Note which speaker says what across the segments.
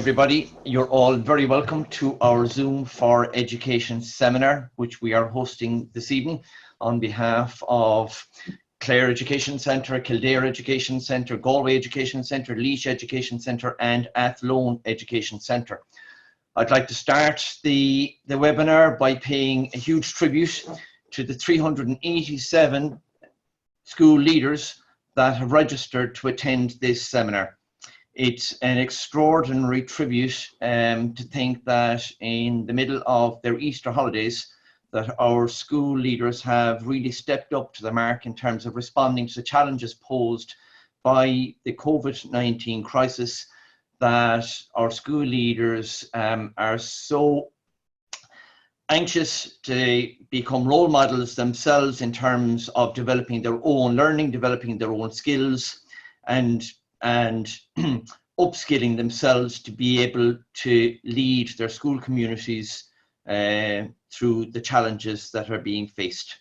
Speaker 1: everybody. You're all very welcome to our Zoom for Education seminar, which we are hosting this evening on behalf of Clare Education Centre, Kildare Education Centre, Galway Education Centre, Laois Education Centre and Athlone Education Centre. I'd like to start the webinar by paying a huge tribute to the 387 school leaders that have registered to attend this seminar. It's an extraordinary tribute to think that in the middle of their Easter holidays that our school leaders have really stepped up to the mark in terms of responding to the challenges posed by the COVID-19 crisis, that our school leaders are so anxious to become role models themselves in terms of developing their own learning, developing their own skills, and upskilling themselves to be able to lead their school communities through the challenges that are being faced.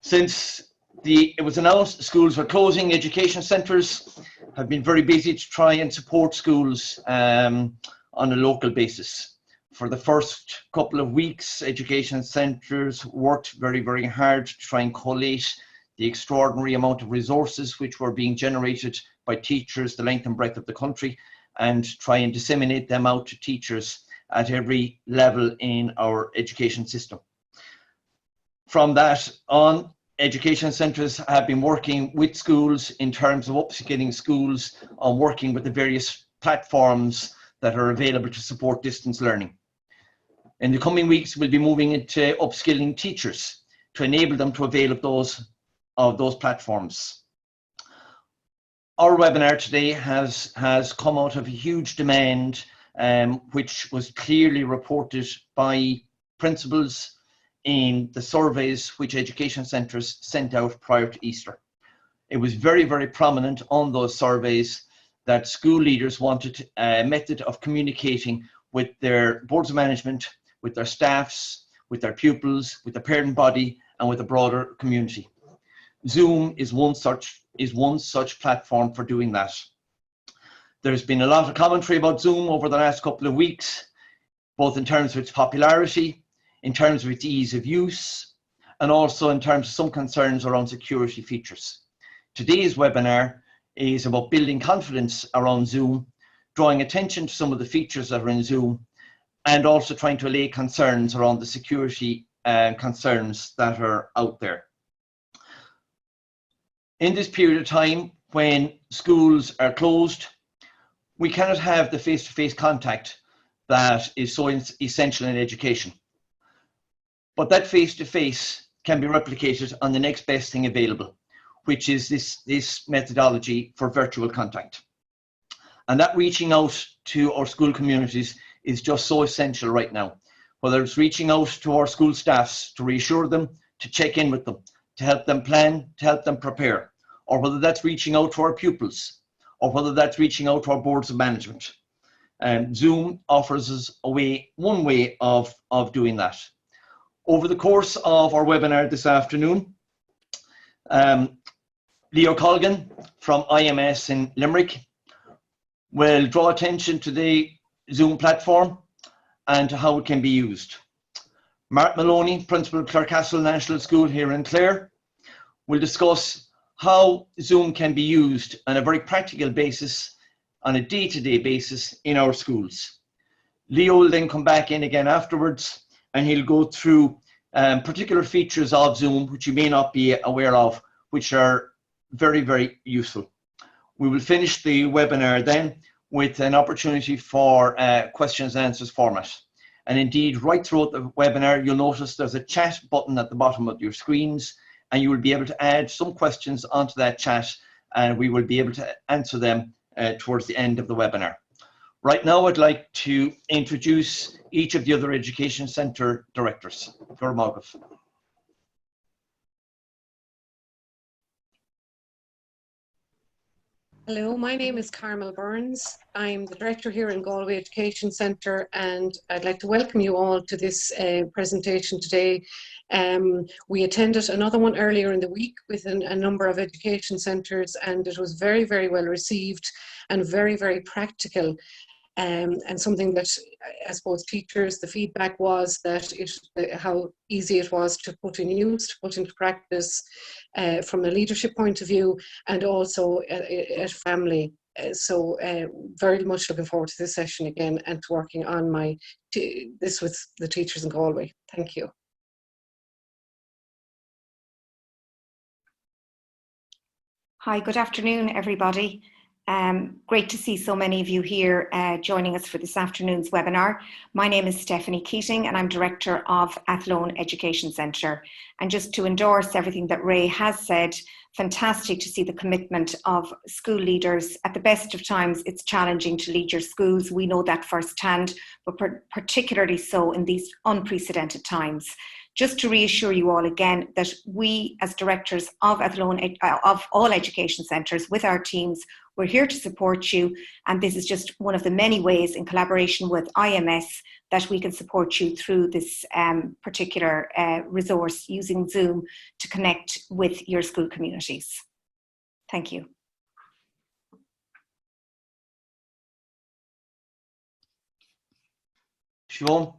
Speaker 1: Since it was announced schools were closing, education centres have been very busy to try and support schools on a local basis. For the first couple of weeks, education centres worked very, very hard to try and collate the extraordinary amount of resources which were being generated by teachers the length and breadth of the country, and try and disseminate them out to teachers at every level in our education system. From that on, education centres have been working with schools in terms of upskilling schools on working with the various platforms that are available to support distance learning. In the coming weeks, we'll be moving into upskilling teachers to enable them to avail of those platforms. Our webinar today has come out of a huge demand which was clearly reported by principals in the surveys which education centres sent out prior to Easter. It was very, very prominent on those surveys that school leaders wanted a method of communicating with their boards of management, with their staffs, with their pupils, with the parent body and with the broader community. Zoom is one such platform for doing that. There's been a lot of commentary about Zoom over the last couple of weeks, both in terms of its popularity, in terms of its ease of use, and also in terms of some concerns around security features. Today's webinar is about building confidence around Zoom, drawing attention to some of the features that are in Zoom, and also trying to allay concerns around the security concerns that are out there. In this period of time when schools are closed, we cannot have the face-to-face contact that is so essential in education. But that face-to-face can be replicated on the next best thing available, which is this methodology for virtual contact. And that reaching out to our school communities is just so essential right now. Whether it's reaching out to our school staffs to reassure them, to check in with them, to help them plan, to help them prepare, or whether that's reaching out to our pupils, or whether that's reaching out to our boards of management. Zoom offers us one way of doing that. Over the course of our webinar this afternoon, Leo Colgan from IMS in Limerick will draw attention to the Zoom platform and to how it can be used. Mark Maloney, Principal of Clarecastle National School here in Clare, will discuss how Zoom can be used on a very practical basis, on a day-to-day basis in our schools. Leo will then come back in again afterwards and he'll go through particular features of Zoom which you may not be aware of, which are very, very useful. We will finish the webinar then with an opportunity for questions and answers format. And indeed, right throughout the webinar, you'll notice there's a chat button at the bottom of your screens, and you will be able to add some questions onto that chat, and we will be able to answer them towards the end of the webinar. Right now, I'd like to introduce each of the other education centre directors.
Speaker 2: Hello, my name is Carmel Burns. I'm the director here in Galway Education Centre, and I'd like to welcome you all to this presentation today. We attended another one earlier in the week with a number of education centres, and it was very, very well received and very, very practical. and something that I suppose teachers, the feedback was that how easy it was to put in use, to put into practice from a leadership point of view, and also at family. So very much looking forward to this session again and to working on this with the teachers in Galway. Thank you.
Speaker 3: Hi, good afternoon, everybody. Great to see so many of you here joining us for this afternoon's webinar. My name is Stephanie Keating and I'm Director of Athlone Education Centre. And just to endorse everything that Ray has said, fantastic to see the commitment of school leaders. At the best of times, it's challenging to lead your schools. We know that firsthand, but particularly so in these unprecedented times. Just to reassure you all again that we as directors of Athlone, of all education centres with our teams, we're here to support you, and this is just one of the many ways in collaboration with IMS that we can support you through this particular resource using Zoom to connect with your school communities. Thank you.
Speaker 1: Siobhan?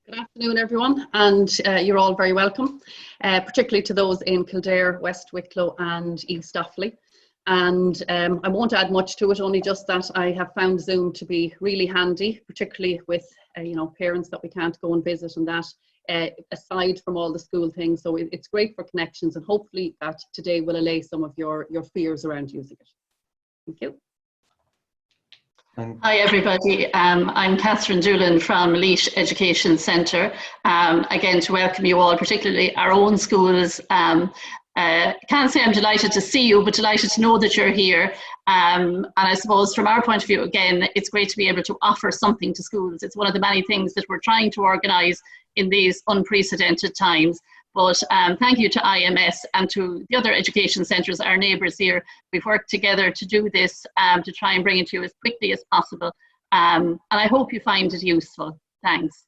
Speaker 4: Good afternoon, everyone, and you're all very welcome, particularly to those in Kildare, West Wicklow and East Offaly. And I won't add much to it, only just that I have found Zoom to be really handy, particularly with parents that we can't go and visit and that, aside from all the school things. So it's great for connections, and hopefully that today will allay some of your fears around using it. Thank you.
Speaker 5: Hi everybody, I'm Catherine Doolan from Laois Education Centre. Again, to welcome you all, particularly our own schools. Can't say I'm delighted to see you, but delighted to know that you're here. And I suppose from our point of view, again, it's great to be able to offer something to schools. It's one of the many things that we're trying to organise in these unprecedented times. But thank you to IMS and to the other education centres, our neighbours here. We've worked together to do this, to try and bring it to you as quickly as possible. And I hope you find it useful. Thanks.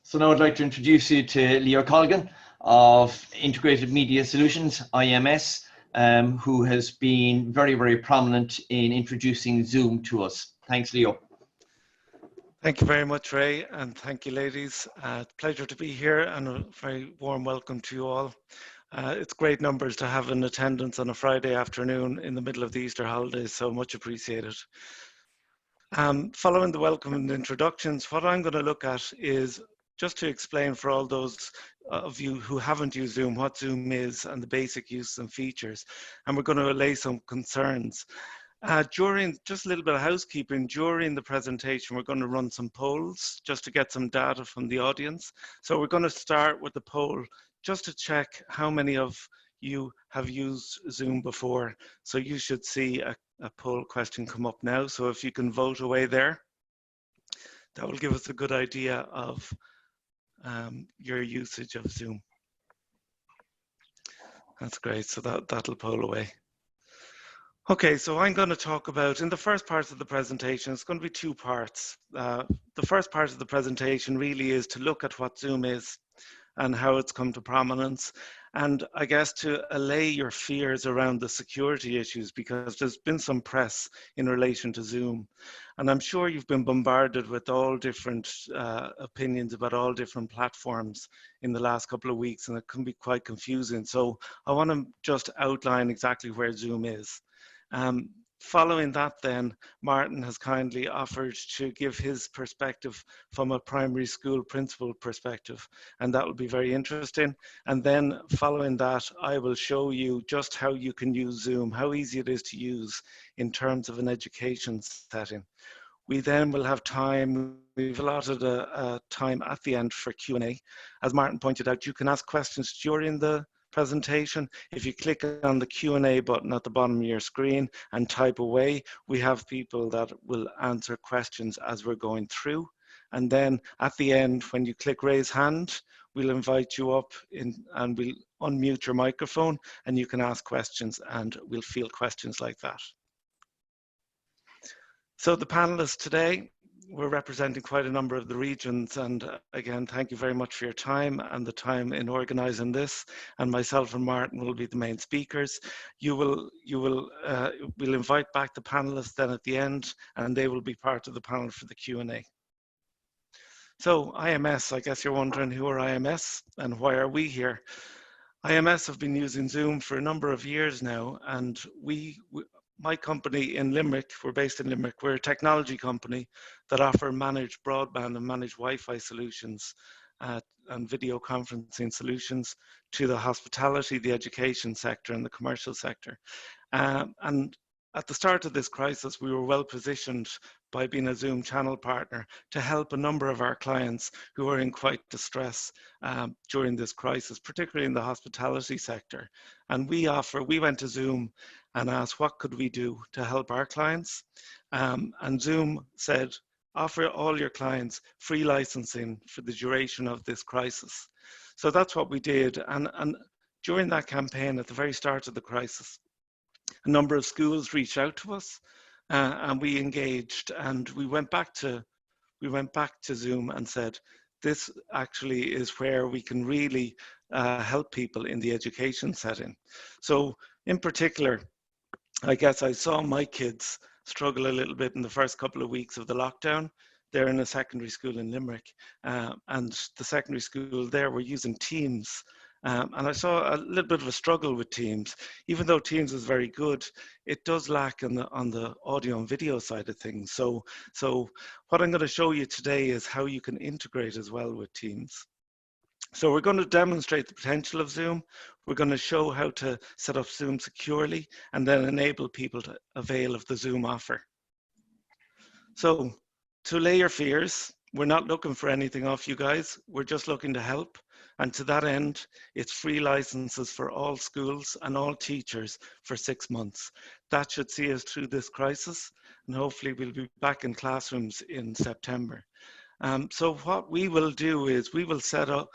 Speaker 1: So now I'd like to introduce you to Leo Colgan of Integrated Media Solutions, IMS, who has been very, very prominent in introducing Zoom to us. Thanks, Leo.
Speaker 6: Thank you very much, Ray, and thank you, ladies. Pleasure to be here, and a very warm welcome to you all. It's great numbers to have in attendance on a Friday afternoon in the middle of the Easter holidays, so much appreciated. Following the welcome and introductions, what I'm going to look at is just to explain for all those of you who haven't used Zoom what Zoom is and the basic use and features, and we're going to allay some concerns. Just a little bit of housekeeping, during the presentation we're going to run some polls just to get some data from the audience. So we're going to start with the poll just to check how many of you have used Zoom before. So you should see a poll question come up now. So if you can vote away there, that will give us a good idea of your usage of Zoom. That's great, so that'll poll away. Okay, so I'm going to talk about, in the first part of the presentation, it's going to be two parts. The first part of the presentation really is to look at what Zoom is and how it's come to prominence, and I guess to allay your fears around the security issues, because there's been some press in relation to Zoom, and I'm sure you've been bombarded with all different opinions about all different platforms in the last couple of weeks, and it can be quite confusing. So I want to just outline exactly where Zoom is. Following that then, Martin has kindly offered to give his perspective from a primary school principal perspective, and that will be very interesting. And then following that, I will show you just how you can use Zoom, how easy it is to use in terms of an education setting. We then will have time, we've allotted a time at the end for Q&A. As Martin pointed out, you can ask questions during the presentation. If you click on the Q&A button at the bottom of your screen and type away, we have people that will answer questions as we're going through. And then at the end, when you click raise hand, we'll invite you up and we'll unmute your microphone and you can ask questions, and we'll field questions like that. So the panelists today, we're representing quite a number of the regions, and again, thank you very much for your time and the time in organising this. And myself and Martin will be the main speakers. We'll invite back the panelists then at the end, and they will be part of the panel for the Q&A. So IMS, I guess you're wondering who are IMS and why are we here? IMS have been using Zoom for a number of years now, and my company in Limerick, we're based in Limerick, we're a technology company that offer managed broadband and managed Wi-Fi solutions and video conferencing solutions to the hospitality, the education sector and the commercial sector. And at the start of this crisis, we were well positioned by being a Zoom channel partner to help a number of our clients who are in quite distress during this crisis, particularly in the hospitality sector. And we went to Zoom and asked, what could we do to help our clients? And Zoom said, offer all your clients free licensing for the duration of this crisis. So that's what we did. And during that campaign, at the very start of the crisis, a number of schools reached out to us and we engaged, and we went back to Zoom and said, this actually is where we can really help people in the education setting. So in particular, I guess I saw my kids struggle a little bit in the first couple of weeks of the lockdown. They're in a secondary school in Limerick, and the secondary school there were using Teams. And I saw a little bit of a struggle with Teams. Even though Teams is very good, it does lack on the audio and video side of things. So what I'm going to show you today is how you can integrate as well with Teams. So we're going to demonstrate the potential of Zoom. We're going to show how to set up Zoom securely and then enable people to avail of the Zoom offer. So to allay your fears, we're not looking for anything off you guys. We're just looking to help. And to that end, it's free licenses for all schools and all teachers for 6 months. That should see us through this crisis, and hopefully we'll be back in classrooms in September. So what we will do is we will set up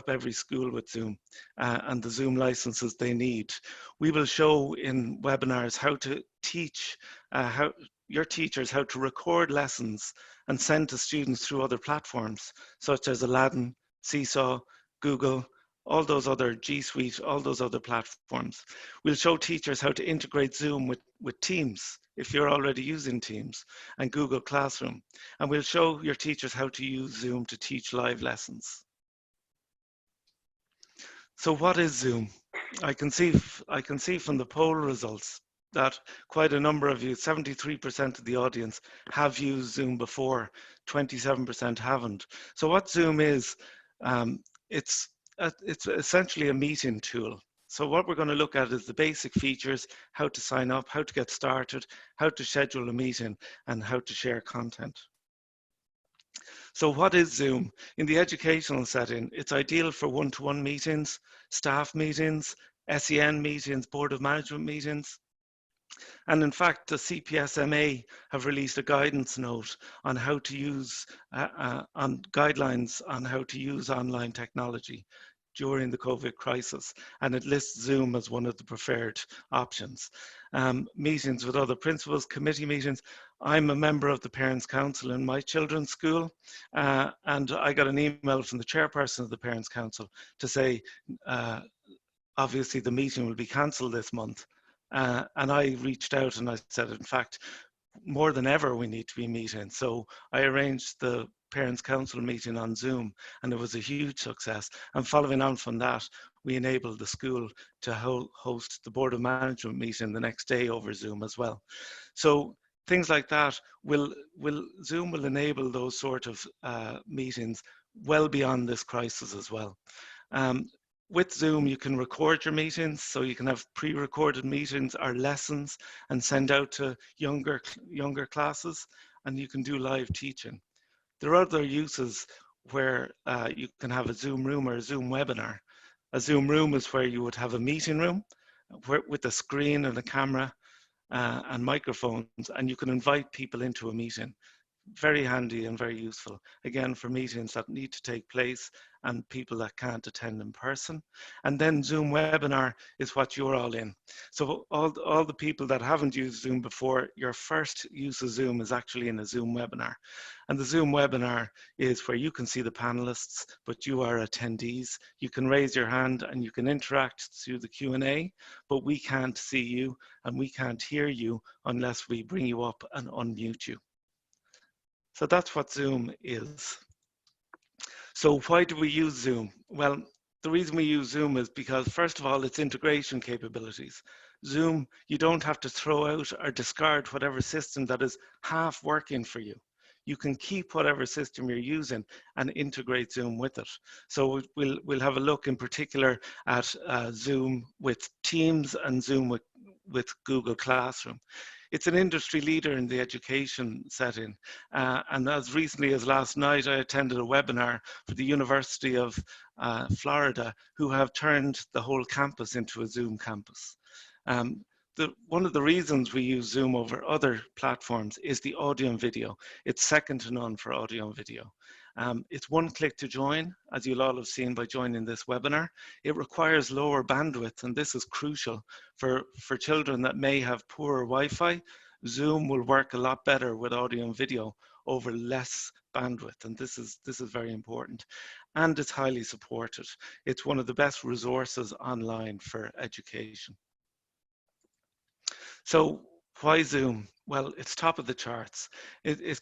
Speaker 6: every school with Zoom and the Zoom licenses they need. We will show in webinars how to teach your teachers how to record lessons and send to students through other platforms such as Aladdin, Seesaw, Google, all those other G Suite, all those other platforms. We'll show teachers how to integrate Zoom with Teams, if you're already using Teams, and Google Classroom. And we'll show your teachers how to use Zoom to teach live lessons. So what is Zoom? I can see from the poll results that quite a number of you, 73% of the audience, have used Zoom before, 27% haven't. So what Zoom is, it's essentially a meeting tool. So what we're going to look at is the basic features, how to sign up, how to get started, how to schedule a meeting, and how to share content. So what is Zoom? In the educational setting, it's ideal for one-to-one meetings, staff meetings, SEN meetings, board of management meetings. And in fact, the CPSMA have released a guidance note on how to use, on guidelines on how to use online technology during the COVID crisis. And it lists Zoom as one of the preferred options. Meetings with other principals, committee meetings. I'm a member of the Parents' Council in my children's school. And I got an email from the chairperson of the Parents' Council to say, obviously the meeting will be cancelled this month. And I reached out and I said, in fact, more than ever, we need to be meeting. So I arranged the Parents' Council meeting on Zoom, and it was a huge success. And following on from that, we enabled the school to host the Board of Management meeting the next day over Zoom as well. So things like that, Zoom will enable those sort of meetings well beyond this crisis as well. With Zoom, you can record your meetings, so you can have pre-recorded meetings or lessons and send out to younger classes, and you can do live teaching. There are other uses where you can have a Zoom room or a Zoom webinar. A Zoom room is where you would have a meeting room with a screen and a camera and microphones, and you can invite people into a meeting. Very handy and very useful, again, for meetings that need to take place and people that can't attend in person. And then Zoom webinar is what you're all in. So all the people that haven't used Zoom before, your first use of Zoom is actually in a Zoom webinar. And the Zoom webinar is where you can see the panelists, but you are attendees. You can raise your hand and you can interact through the Q&A, but we can't see you and we can't hear you unless we bring you up and unmute you. So that's what Zoom is. So why do we use Zoom? Well, the reason we use Zoom is because, first of all, it's integration capabilities. Zoom, you don't have to throw out or discard whatever system that is half working for you. You can keep whatever system you're using and integrate Zoom with it. So we'll have a look in particular at Zoom with Teams and Zoom with Google Classroom. It's an industry leader in the education setting. And as recently as last night, I attended a webinar for the University of Florida, who have turned the whole campus into a Zoom campus. One of the reasons we use Zoom over other platforms is the audio and video. It's second to none for audio and video. It's one click to join, as you'll all have seen by joining this webinar. It requires lower bandwidth, and this is crucial for children that may have poorer Wi-Fi. Zoom will work a lot better with audio and video over less bandwidth, and this is very important. And it's highly supported. It's one of the best resources online for education. So why Zoom? Well, it's top of the charts.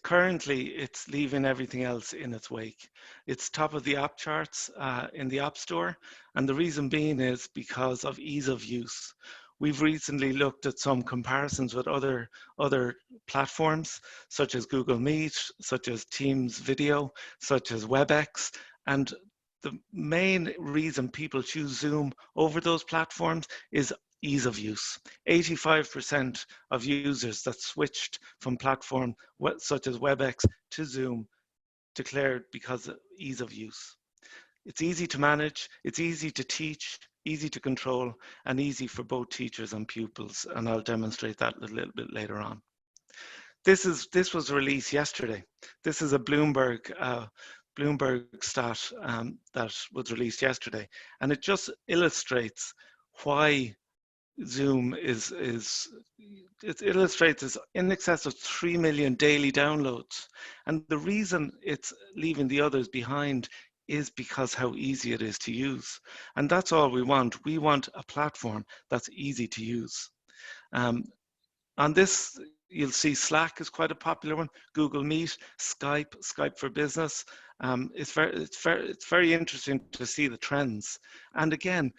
Speaker 6: Currently, it's leaving everything else in its wake. It's top of the app charts in the App Store. And the reason being is because of ease of use. We've recently looked at some comparisons with other platforms, such as Google Meet, such as Teams Video, such as WebEx. And the main reason people choose Zoom over those platforms is ease of use. 85% of users that switched from platform such as WebEx to Zoom declared because of ease of use. It's easy to manage, it's easy to teach, easy to control, and easy for both teachers and pupils. And I'll demonstrate that a little bit later on. This was released yesterday. This is a Bloomberg stat that was released yesterday, and it just illustrates why Zoom it illustrates as in excess of 3 million daily downloads. And the reason it's leaving the others behind is because how easy it is to use. And that's all we want. We want a platform that's easy to use. On this, you'll see Slack is quite a popular one, Google Meet, Skype for Business. It's very interesting to see the trends. And again,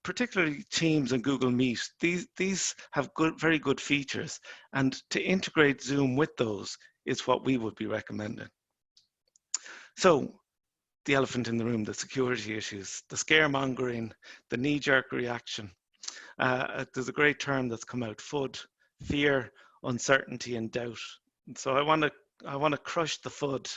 Speaker 6: particularly Teams and Google Meet, these have very good features, and to integrate Zoom with those is what we would be recommending. So the elephant in the room, the security issues, the scaremongering, the knee-jerk reaction. There's a great term that's come out, FUD, fear, uncertainty, and doubt. And so I want to crush the FUD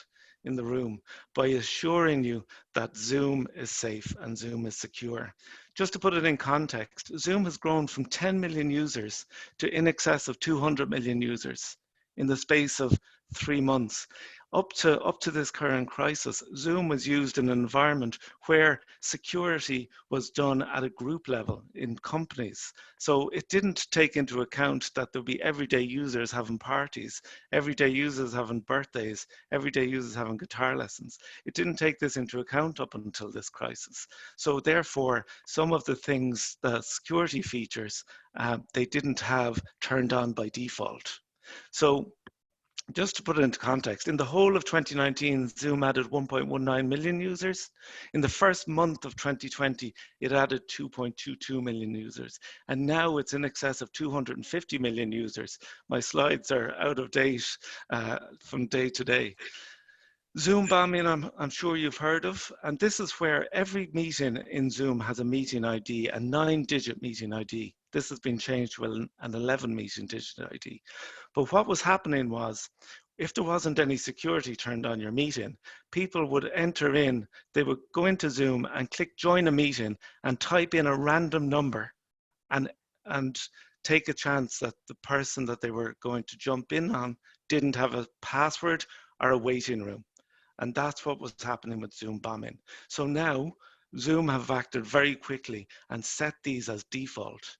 Speaker 6: in the room by assuring you that Zoom is safe and Zoom is secure. Just to put it in context, Zoom has grown from 10 million users to in excess of 200 million users in the space of 3 months. Up to this current crisis, Zoom was used in an environment where security was done at a group level in companies. So it didn't take into account that there'll be everyday users having parties, everyday users having birthdays, everyday users having guitar lessons. It didn't take this into account up until this crisis. So therefore, some of the things, the security features, they didn't have turned on by default. So just to put it into context, in the whole of 2019, Zoom added 1.19 million users. In the first month of 2020, it added 2.22 million users. And now it's in excess of 250 million users. My slides are out of date from day to day. Zoom bombing, I'm sure you've heard of, and this is where every meeting in Zoom has a meeting ID, a 9-digit meeting ID. This has been changed to an 11-digit ID. But what was happening was, if there wasn't any security turned on your meeting, people would enter in, they would go into Zoom and click join a meeting and type in a random number and take a chance that the person that they were going to jump in on didn't have a password or a waiting room. And that's what was happening with Zoom bombing. So now Zoom have acted very quickly and set these as default.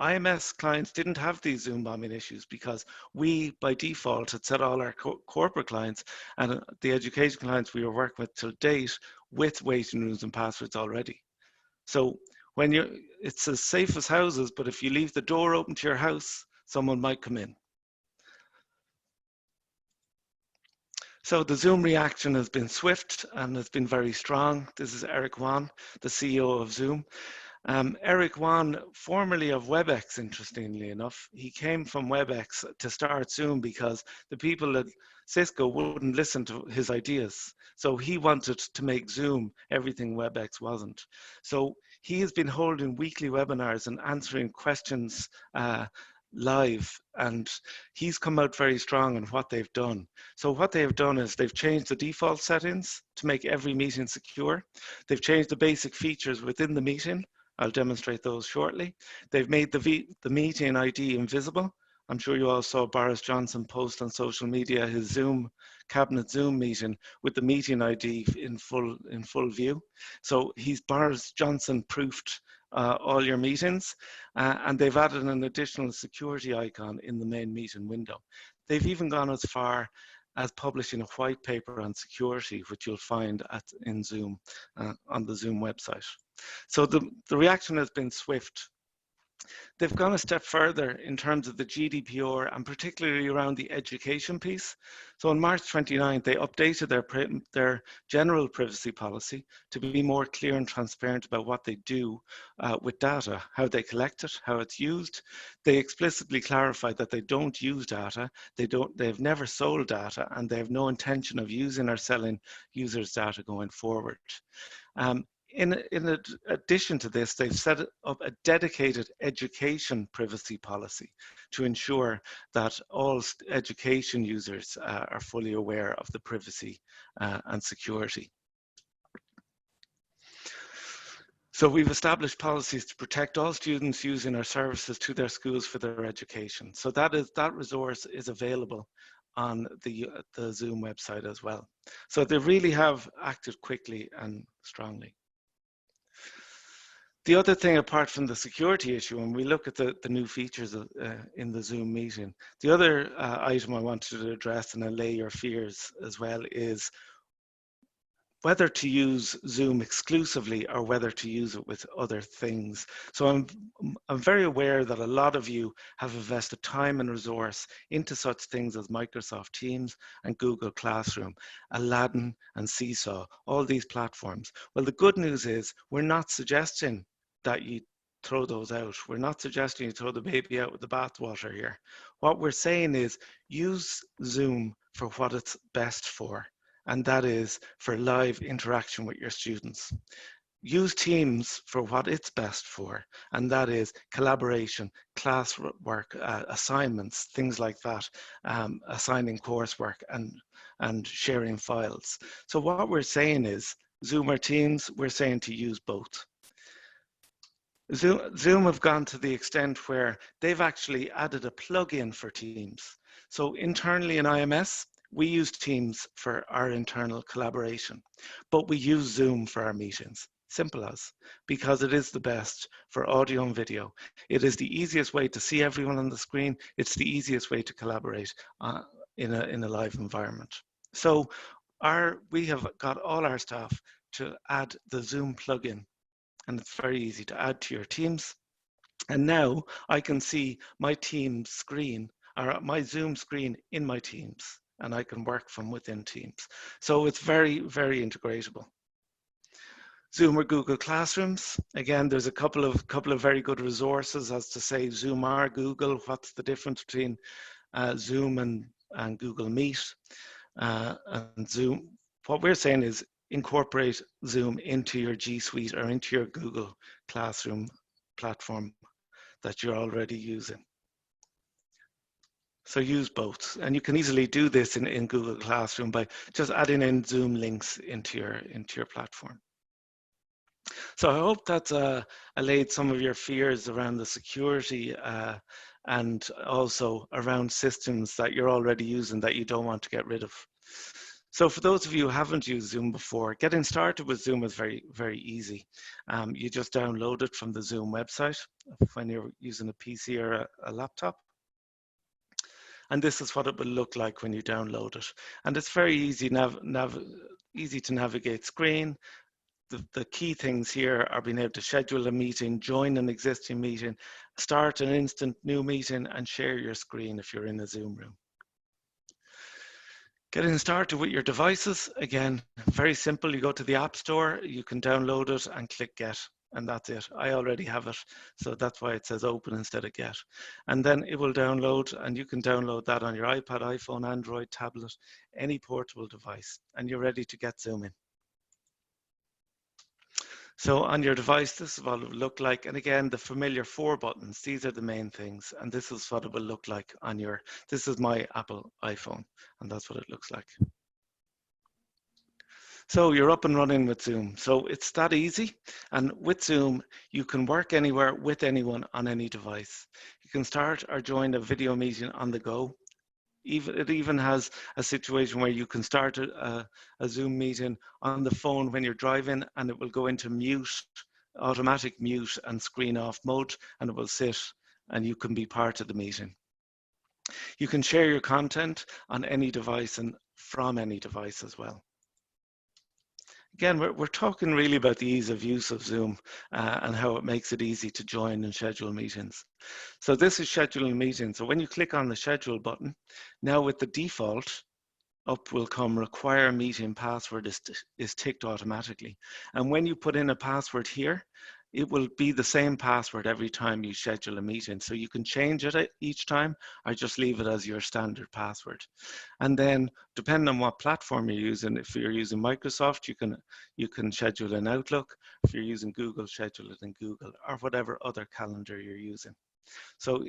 Speaker 6: IMS clients didn't have these Zoom bombing issues because we, by default, had set all our corporate clients and the education clients we were working with till date with waiting rooms and passwords already. So when it's as safe as houses, but if you leave the door open to your house, someone might come in. So the Zoom reaction has been swift and has been very strong. This is Eric Wan, the CEO of Zoom. Eric Wan, formerly of WebEx, interestingly enough, he came from WebEx to start Zoom because the people at Cisco wouldn't listen to his ideas. So he wanted to make Zoom everything WebEx wasn't. So he has been holding weekly webinars and answering questions live, and he's come out very strong in what they've done. So what they've done is they've changed the default settings to make every meeting secure. They've changed the basic features within the meeting. I'll demonstrate those shortly. They've made the meeting ID invisible. I'm sure you all saw Boris Johnson post on social media his Zoom cabinet Zoom meeting with the meeting ID in full view. So he's Boris Johnson proofed all your meetings, and they've added an additional security icon in the main meeting window. They've even gone as far as publishing a white paper on security, which you'll find in Zoom on the Zoom website. So the reaction has been swift. They've gone a step further in terms of the GDPR and particularly around the education piece. So on March 29th, they updated their general privacy policy to be more clear and transparent about what they do with data, how they collect it, how it's used. They explicitly clarified that they don't use data, they've never sold data, and they have no intention of using or selling users' data going forward. In addition to this, they've set up a dedicated education privacy policy to ensure that all education users are fully aware of the privacy and security. So we've established policies to protect all students using our services to their schools for their education. So that resource is available on the Zoom website as well. So they really have acted quickly and strongly. The other thing, apart from the security issue, when we look at the new features in the Zoom meeting, the other item I wanted to address and allay your fears as well is whether to use Zoom exclusively or whether to use it with other things. So I'm very aware that a lot of you have invested time and resource into such things as Microsoft Teams and Google Classroom, Aladdin and Seesaw, all these platforms. Well, the good news is we're not suggesting that you throw those out. We're not suggesting you throw the baby out with the bathwater here. What we're saying is use Zoom for what it's best for, and that is for live interaction with your students. Use Teams for what it's best for, and that is collaboration, classwork, assignments, things like that, assigning coursework and sharing files. So what we're saying is Zoom or Teams, we're saying to use both. Zoom have gone to the extent where they've actually added a plugin for Teams. So internally in IMS, we use Teams for our internal collaboration, but we use Zoom for our meetings. Simple as, because it is the best for audio and video. It is the easiest way to see everyone on the screen. It's the easiest way to collaborate in a live environment. So we have got all our staff to add the Zoom plugin, and it's very easy to add to your Teams. And now I can see my Teams screen, or my Zoom screen in my Teams, and I can work from within Teams. So it's very, very integratable. Zoom or Google Classrooms. Again, there's a couple of very good resources as to say Zoom or Google, what's the difference between Zoom and Google Meet and Zoom. What we're saying is incorporate Zoom into your G Suite or into your Google Classroom platform that you're already using. So use both, and you can easily do this in Google Classroom by just adding in Zoom links into your platform. So I hope that's allayed some of your fears around the security and also around systems that you're already using that you don't want to get rid of. So for those of you who haven't used Zoom before, getting started with Zoom is very, very easy. You just download it from the Zoom website when you're using a PC or a laptop. And this is what it will look like when you download it. And it's very easy, easy to navigate screen. The key things here are being able to schedule a meeting, join an existing meeting, start an instant new meeting, and share your screen if you're in a Zoom room. Getting started with your devices, again, very simple. You go to the App Store, you can download it and click Get, and that's it. I already have it, so that's why it says Open instead of Get. And then it will download, and you can download that on your iPad, iPhone, Android, tablet, any portable device, and you're ready to get Zoom in. So on your device, this is what it will look like. And again, the familiar 4 buttons, these are the main things. And this is what it will look like on your, this is my Apple iPhone, and that's what it looks like. So you're up and running with Zoom. So it's that easy. And with Zoom, you can work anywhere with anyone on any device. You can start or join a video meeting on the go. It even has a situation where you can start a Zoom meeting on the phone when you're driving, and it will go into mute, automatic mute and screen off mode, and it will sit and you can be part of the meeting. You can share your content on any device and from any device as well. Again, we're talking really about the ease of use of Zoom and how it makes it easy to join and schedule meetings. So this is scheduling meetings. So when you click on the schedule button, now with the default, up will come require meeting password is ticked automatically. And when you put in a password here, it will be the same password every time you schedule a meeting. So you can change it each time or just leave it as your standard password. And then depending on what platform you're using, if you're using Microsoft, you can schedule in Outlook. If you're using Google, schedule it in Google or whatever other calendar you're using. So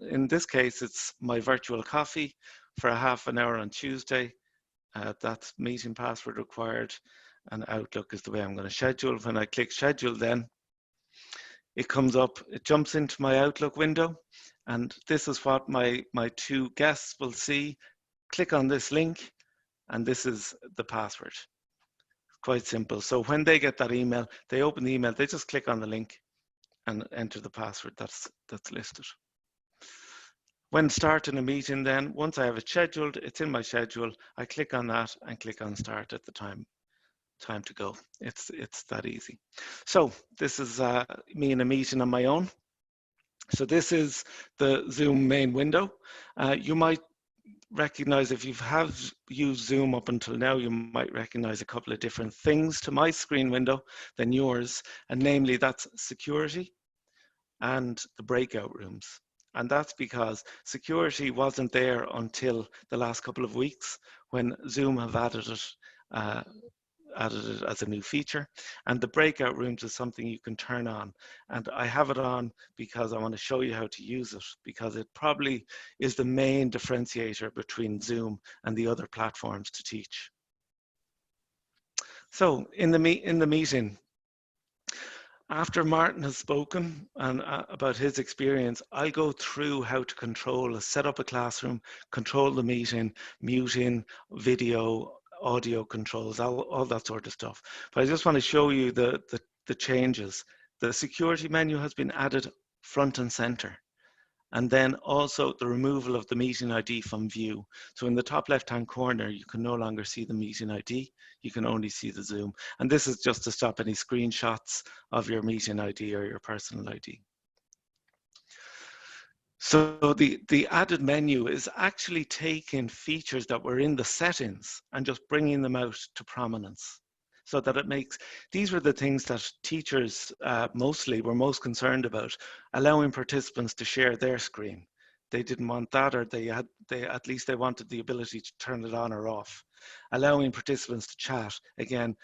Speaker 6: in this case, it's my virtual coffee for a half an hour on Tuesday. That's meeting password required, and Outlook is the way I'm going to schedule. When I click schedule, then it comes up, it jumps into my Outlook window, and this is what my 2 guests will see. Click on this link, and this is the password. Quite simple. So when they get that email, they open the email, they just click on the link and enter the password that's listed. When starting a meeting then, once I have it scheduled, it's in my schedule, I click on that and click on start at the time to go. It's that easy. So this is me in a meeting on my own. So this is the Zoom main window. You might recognize, if you have used Zoom up until now, you might recognize a couple of different things to my screen window than yours, and namely that's security and the breakout rooms. And that's because security wasn't there until the last couple of weeks when Zoom have added it as a new feature. And the breakout rooms is something you can turn on. And I have it on because I want to show you how to use it, because it probably is the main differentiator between Zoom and the other platforms to teach. So in the meeting, after Martin has spoken and about his experience, I'll go through how to set up a classroom, control the meeting, muting, video, audio controls, all that sort of stuff. But I just want to show you the changes. The security menu has been added front and center. And then also the removal of the meeting ID from view. So in the top left-hand corner, you can no longer see the meeting ID. You can only see the Zoom. And this is just to stop any screenshots of your meeting ID or your personal ID. So the added menu is actually taking features that were in the settings and just bringing them out to prominence, so that it makes, these were the things that teachers mostly were most concerned about, allowing participants to share their screen. They didn't want that, or at least they wanted the ability to turn it on or off. Allowing participants to chat, again,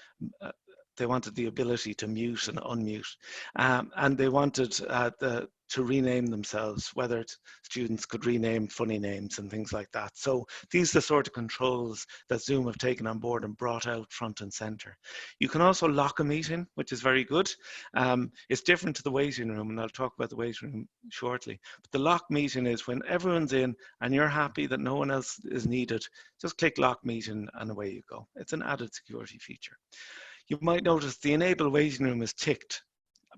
Speaker 6: they wanted the ability to mute and unmute. And they wanted to rename themselves, whether students could rename funny names and things like that. So these are the sort of controls that Zoom have taken on board and brought out front and center. You can also lock a meeting, which is very good. It's different to the waiting room, and I'll talk about the waiting room shortly. But the lock meeting is when everyone's in and you're happy that no one else is needed, just click lock meeting and away you go. It's an added security feature. You might notice the enable waiting room is ticked,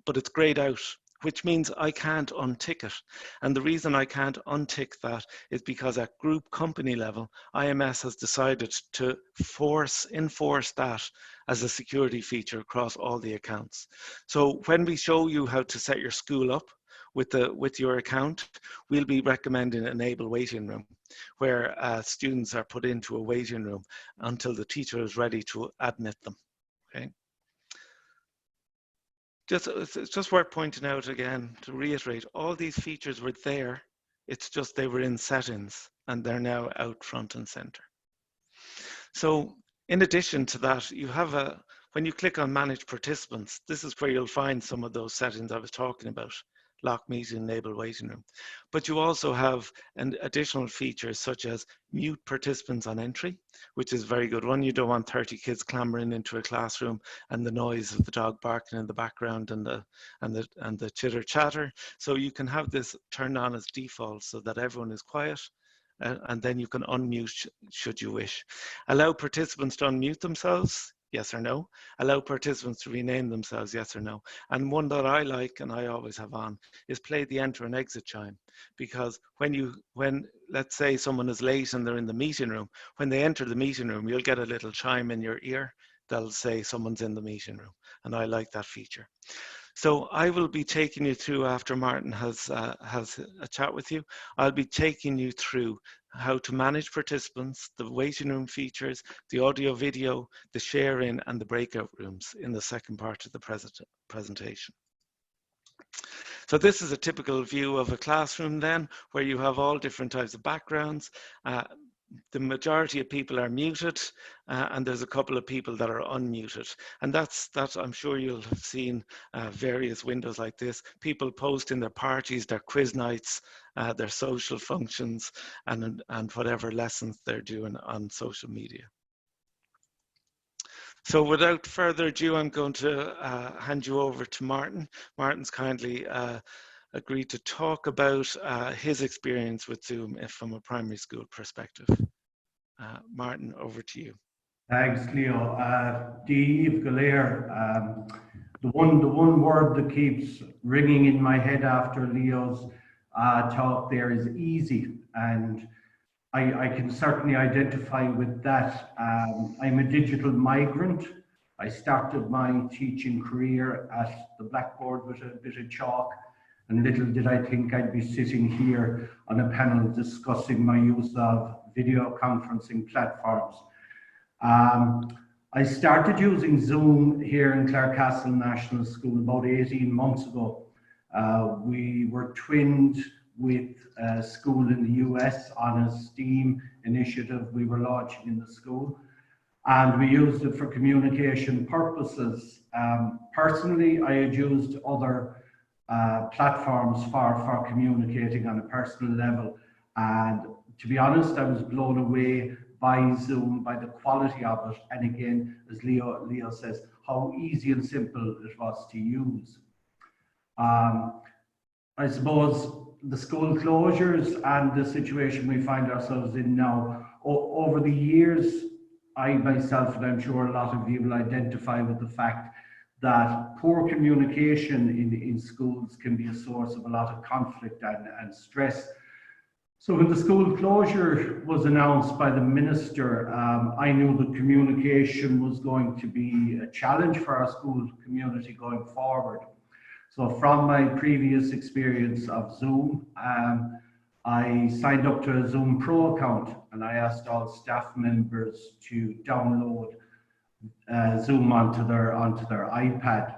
Speaker 6: but it's grayed out, which means I can't untick it. And the reason I can't untick that is because at group company level, IMS has decided to enforce that as a security feature across all the accounts. So when we show you how to set your school up with your account, we'll be recommending enable waiting room, where students are put into a waiting room until the teacher is ready to admit them. Okay. It's just worth pointing out again, to reiterate, all these features were there. It's just they were in settings and they're now out front and center. So in addition to that, you have when you click on manage participants, this is where you'll find some of those settings I was talking about. Lock meeting, enable waiting room. But you also have additional features such as mute participants on entry, which is a very good one. You don't want 30 kids clambering into a classroom and the noise of the dog barking in the background and the chitter chatter. So you can have this turned on as default so that everyone is quiet, and then you can unmute should you wish. Allow participants to unmute themselves. Yes or no. Allow participants to rename themselves, yes or no. And one that I like and I always have on is play the enter and exit chime, because when let's say someone is late and they're in the meeting room, when they enter the meeting room, you'll get a little chime in your ear that'll say someone's in the meeting room, and I like that feature. So I will be taking you through, after Martin has a chat with you, I'll be taking you through how to manage participants, the waiting room features, the audio video, the share-in and the breakout rooms in the second part of the presentation. So this is a typical view of a classroom then, where you have all different types of backgrounds. The majority of people are muted, and there's a couple of people that are unmuted. And that's I'm sure you'll have seen various windows like this. People posting their parties, their quiz nights, their social functions, and whatever lessons they're doing on social media. So without further ado, I'm going to hand you over to Martin. Martin's kindly agreed to talk about his experience with Zoom from a primary school perspective. Martin, over to you.
Speaker 7: Thanks, Leo. Dave Galere, the one word that keeps ringing in my head after Leo's talk there is easy, and I can certainly identify with that. I'm a digital migrant. I started my teaching career at the blackboard with a bit of chalk, and little did I think I'd be sitting here on a panel discussing my use of video conferencing platforms. I started using Zoom here in Clarecastle National School about 18 months ago. We were twinned with a school in the US on a STEAM initiative we were launching in the school, and we used it for communication purposes. Personally, I had used other platforms for communicating on a personal level, and to be honest, I was blown away by Zoom, by the quality of it, and again, as Leo says, how easy and simple it was to use. I suppose the school closures and the situation we find ourselves in now, over the years, I myself, and I'm sure a lot of you will identify with the fact that poor communication in schools can be a source of a lot of conflict and stress. So when the school closure was announced by the minister, I knew that communication was going to be a challenge for our school community going forward. So from my previous experience of Zoom, I signed up to a Zoom Pro account, and I asked all staff members to download Zoom onto their iPad.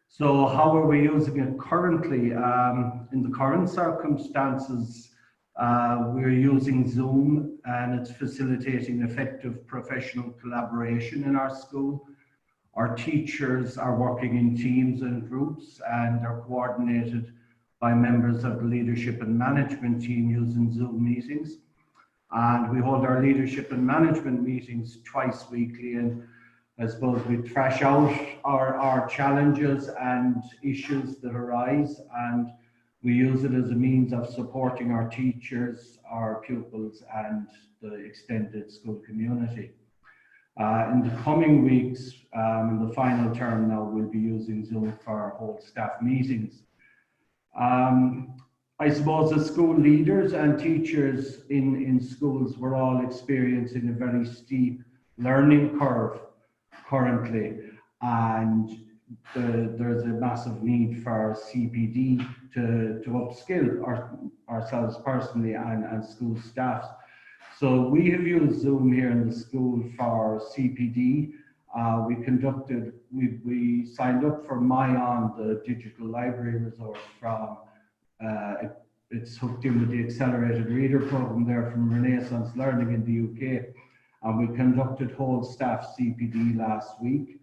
Speaker 7: So how are we using it currently? In the current circumstances, we're using Zoom, and it's facilitating effective professional collaboration in our school. Our teachers are working in teams and groups and are coordinated by members of the leadership and management team using Zoom meetings. And we hold our leadership and management meetings twice weekly, and I suppose we thrash out our challenges and issues that arise, and we use it as a means of supporting our teachers, our pupils, and the extended school community. In the coming weeks, in the final term now, we'll be using Zoom for our whole staff meetings. I suppose as school leaders and teachers in schools, we're all experiencing a very steep learning curve currently, and there's a massive need for CPD to upskill ourselves personally and school staff. So we have used Zoom here in the school for CPD. We signed up for MyOn, the digital library resource from, it's hooked in with the accelerated reader program there from Renaissance Learning in the UK. And we conducted whole staff CPD last week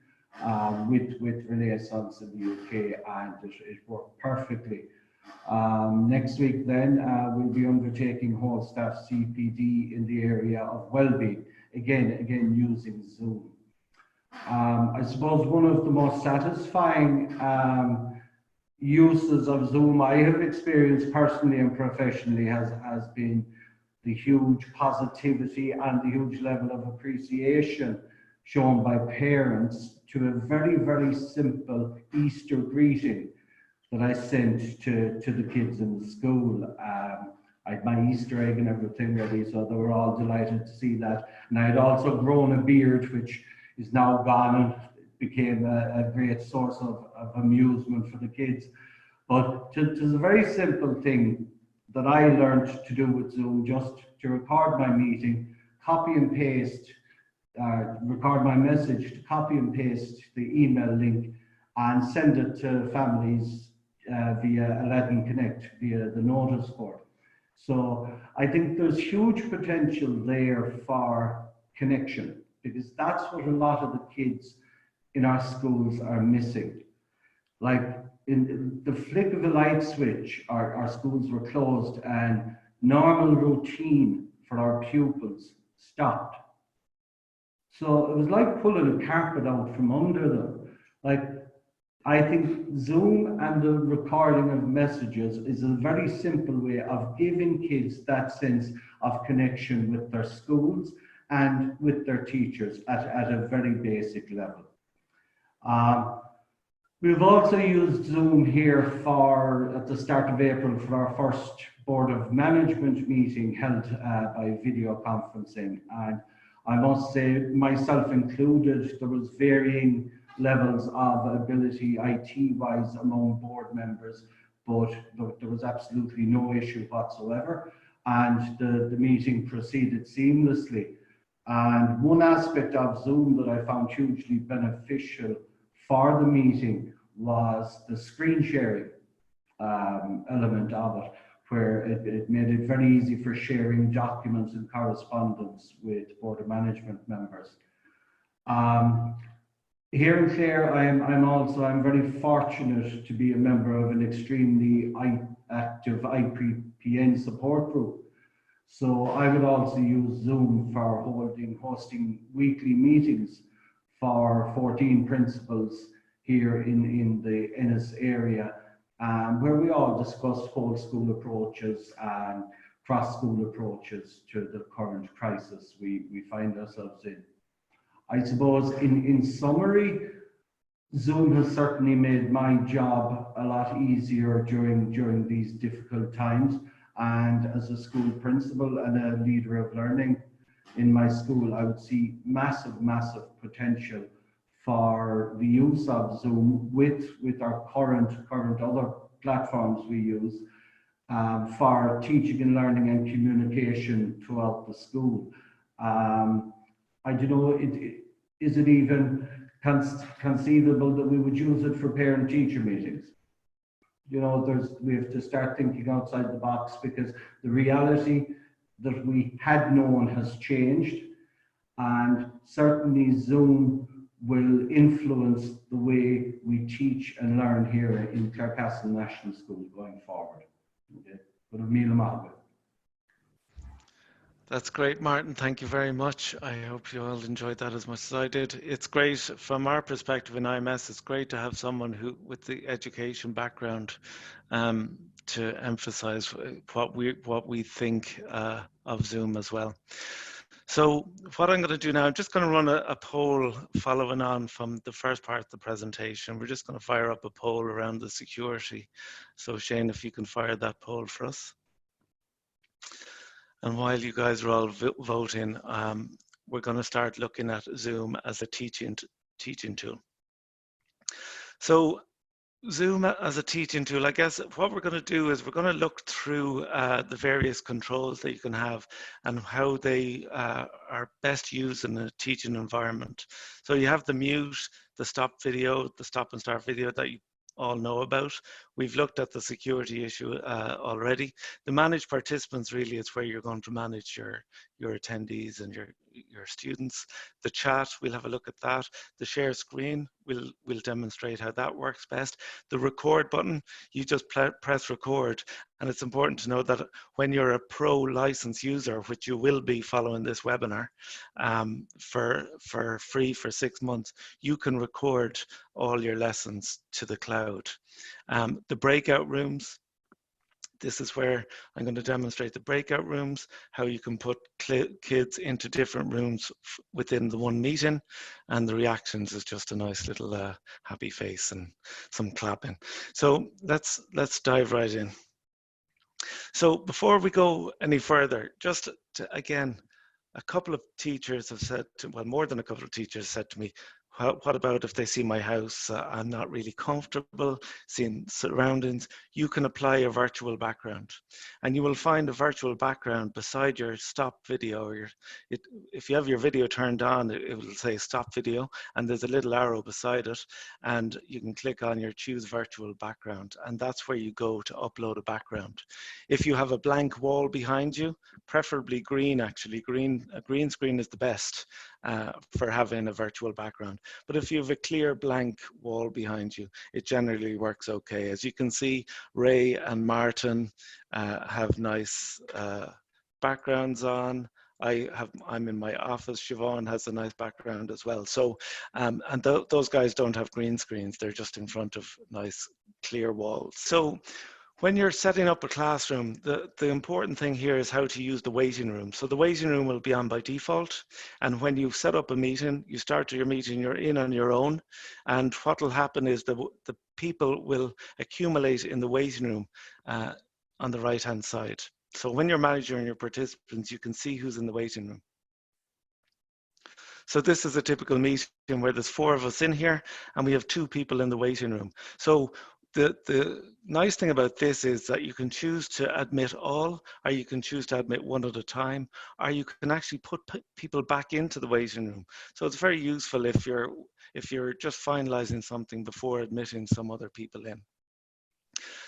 Speaker 7: with Renaissance in the UK, and it worked perfectly. Next week then, we'll be undertaking whole staff CPD in the area of well-being, again using Zoom. I suppose one of the most satisfying uses of Zoom I have experienced personally and professionally has been the huge positivity and the huge level of appreciation shown by parents to a very, very simple Easter greeting that I sent to the kids in the school. I had my Easter egg and everything ready, so they were all delighted to see that. And I had also grown a beard, which is now gone, and it became a great source of amusement for the kids. But it was a very simple thing that I learned to do with Zoom, just to record my meeting, copy and paste, record my message, to copy and paste the email link and send it to families via Aladdin Connect, via the notice board. So I think there's huge potential there for connection, because that's what a lot of the kids in our schools are missing. Like in the flick of a light switch, our schools were closed and normal routine for our pupils stopped. So it was like pulling a carpet out from under them. Like, I think Zoom and the recording of messages is a very simple way of giving kids that sense of connection with their schools and with their teachers at a very basic level. We've also used Zoom here at the start of April for our first Board of Management meeting held by video conferencing. And I must say, myself included, there was varying levels of ability IT-wise among board members, but there was absolutely no issue whatsoever. And the meeting proceeded seamlessly. And one aspect of Zoom that I found hugely beneficial for the meeting was the screen sharing element of it, where it made it very easy for sharing documents and correspondence with Board of Management members. Here in Clare, I'm very fortunate to be a member of an extremely active IPPN support group. So I would also use Zoom for hosting weekly meetings for 14 principals here in the Ennis area, where we all discuss whole school approaches and cross school approaches to the current crisis we find ourselves in. I suppose in summary, Zoom has certainly made my job a lot easier during these difficult times. And as a school principal and a leader of learning in my school, I would see massive potential for the use of Zoom with our current other platforms we use for teaching and learning and communication throughout the school. I don't know, is it even conceivable that we would use it for parent-teacher meetings? You know, we have to start thinking outside the box, because the reality that we had known has changed, and certainly Zoom will influence the way we teach and learn here in Clare National School going forward. Okay. But
Speaker 6: that's great, Martin. Thank you very much. I hope you all enjoyed that as much as I did. It's great from our perspective in IMS. It's great to have someone who, with the education background, to emphasize what we think of Zoom as well. So what I'm going to do now, I'm just going to run a poll following on from the first part of the presentation. We're just going to fire up a poll around the security. So Shane, if you can fire that poll for us. And while you guys are all voting, we're going to start looking at Zoom as a teaching tool. So Zoom as a teaching tool, I guess what we're going to do is we're going to look through the various controls that you can have and how they are best used in a teaching environment. So you have the mute, the stop video, the stop and start video that you all know about. We've looked at the security issue already. The manage participants really is where you're going to manage your attendees and your students. The chat, we'll have a look at that. The share screen, we'll demonstrate how that works best. The record button, you just press record. And it's important to know that when you're a pro license user, which you will be following this webinar, for free for 6 months, you can record all your lessons to the cloud. The breakout rooms, this is where I'm going to demonstrate the breakout rooms, how you can put kids into different rooms within the one meeting, and the reactions is just a nice little happy face and some clapping. So let's dive right in. So before we go any further, just to, again, a couple of teachers have said, well, more than a couple of teachers said to me, what about if they see my house? I'm not really comfortable seeing surroundings. You can apply a virtual background, and you will find a virtual background beside your stop video. Or if you have your video turned on, it will say stop video, and there's a little arrow beside it, and you can click on your choose virtual background, and that's where you go to upload a background. If you have a blank wall behind you, preferably green, actually, a green screen is the best for having a virtual background. But if you have a clear blank wall behind you, it generally works okay. As you can see, Ray and Martin have nice backgrounds on. I'm in my office. Siobhan has a nice background as well. So, and those guys don't have green screens. They're just in front of nice clear walls. So when you're setting up a classroom, the important thing here is how to use the waiting room. So the waiting room will be on by default. And when you set up a meeting, you start your meeting, you're in on your own. And what will happen is the people will accumulate in the waiting room on the right-hand side. So when you're managing your participants, you can see who's in the waiting room. So this is a typical meeting where there's 4 of us in here and we have 2 people in the waiting room. So the nice thing about this is that you can choose to admit all, or you can choose to admit one at a time, or you can actually put people back into the waiting room. So it's very useful if you're just finalizing something before admitting some other people in.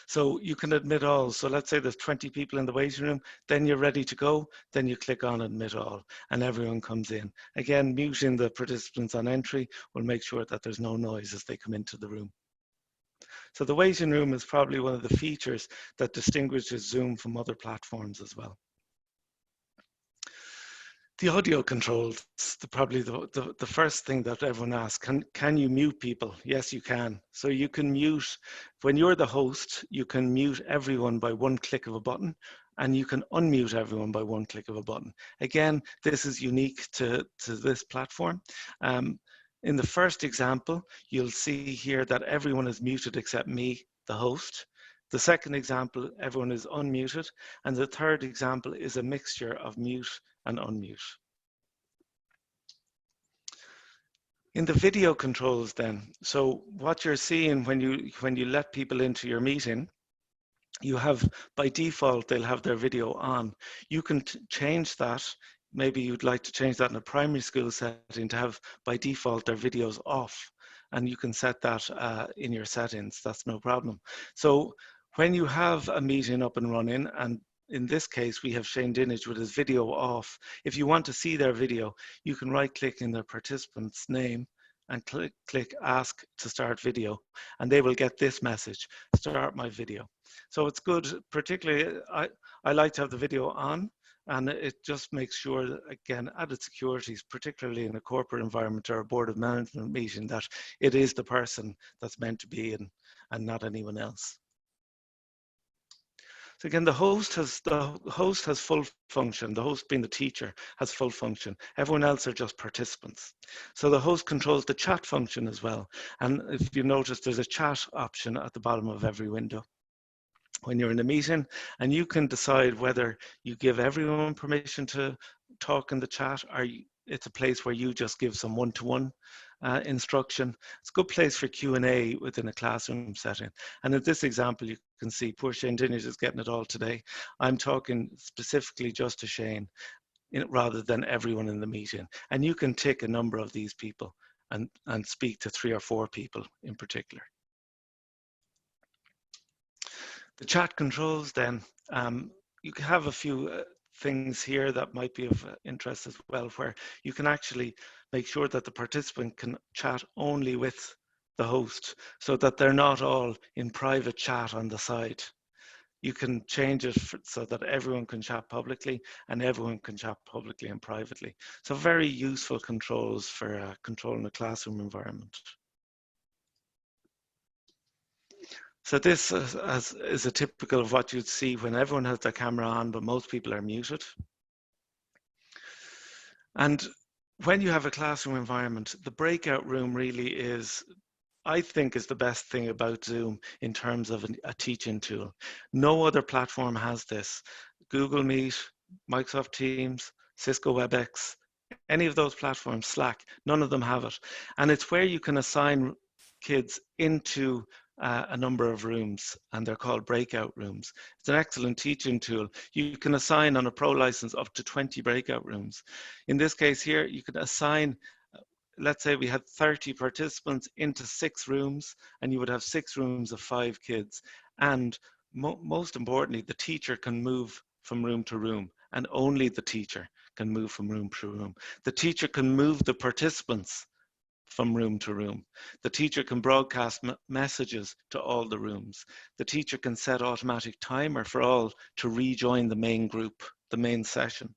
Speaker 6: So you can admit all. So let's say there's 20 people in the waiting room, then you're ready to go, then you click on admit all and everyone comes in. Again, muting the participants on entry will make sure that there's no noise as they come into the room. So the waiting room is probably one of the features that distinguishes Zoom from other platforms as well. The audio controls, probably the first thing that everyone asks, can you mute people? Yes, you can. So you can mute, when you're the host, you can mute everyone by one click of a button, and you can unmute everyone by one click of a button. Again, this is unique to this platform. In the first example, you'll see here that everyone is muted except me, the host. The second example, everyone is unmuted. And the third example is a mixture of mute and unmute. In the video controls then, so what you're seeing when you let people into your meeting, you have, by default, they'll have their video on. You can change that. Maybe you'd like to change that in a primary school setting to have, by default, their videos off. And you can set that in your settings. That's no problem. So when you have a meeting up and running, and in this case, we have Shane Dinage with his video off. If you want to see their video, you can right-click in their participant's name and click Ask to Start Video, and they will get this message, Start my video. So it's good, particularly, I like to have the video on, and it just makes sure that, again, added securities, particularly in a corporate environment or a board of management meeting, that it is the person that's meant to be in and not anyone else. So again, the host has full function. The host, being the teacher, has full function. Everyone else are just participants. So the host controls the chat function as well. And if you notice, there's a chat option at the bottom of every window when you're in a meeting, and you can decide whether you give everyone permission to talk in the chat, or it's a place where you just give some one-to-one instruction. It's a good place for Q&A within a classroom setting. And in this example, you can see poor Shane Dinage is getting it all today. I'm talking specifically just to Shane rather than everyone in the meeting. And you can tick a number of these people and speak to 3 or 4 people in particular. The chat controls then, you can have a few things here that might be of interest as well, where you can actually make sure that the participant can chat only with the host, so that they're not all in private chat on the side. You can change it so that everyone can chat publicly and everyone can chat publicly and privately. So very useful controls for controlling a classroom environment. So this is a typical of what you'd see when everyone has their camera on, but most people are muted. And when you have a classroom environment, the breakout room really is, I think, is the best thing about Zoom in terms of a teaching tool. No other platform has this. Google Meet, Microsoft Teams, Cisco WebEx, any of those platforms, Slack, none of them have it. And it's where you can assign kids into a number of rooms, and they're called breakout rooms. It's an excellent teaching tool. You can assign on a pro license up to 20 breakout rooms. In this case here, you could assign, let's say we had 30 participants into 6 rooms, and you would have 6 rooms of 5 kids. And most importantly, the teacher can move from room to room, and only the teacher can move from room to room. The teacher can move the participants from room to room. The teacher can broadcast messages to all the rooms. The teacher can set automatic timer for all to rejoin the main group, the main session.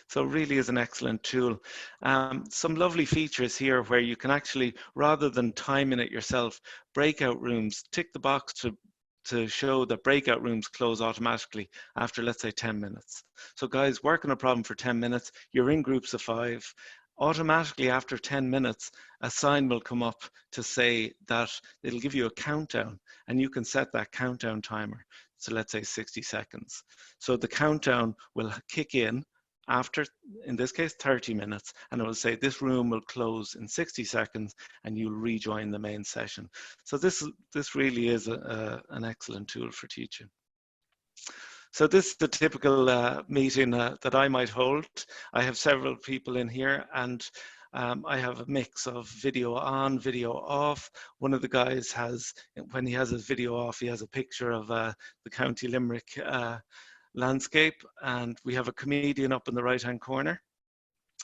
Speaker 6: So it really is an excellent tool. Some lovely features here where you can actually, rather than timing it yourself, breakout rooms, tick the box to show that breakout rooms close automatically after, let's say, 10 minutes. So guys, work on a problem for 10 minutes, you're in groups of 5, automatically after 10 minutes, a sign will come up to say that it'll give you a countdown, and you can set that countdown timer. So let's say 60 seconds. So the countdown will kick in after, in this case, 30 minutes, and it will say this room will close in 60 seconds and you'll rejoin the main session. So this really is an excellent tool for teaching. So this is the typical meeting that I might hold. I have several people in here, and I have a mix of video on, video off. One of the guys has, when he has his video off, he has a picture of the County Limerick landscape, and we have a comedian up in the right-hand corner.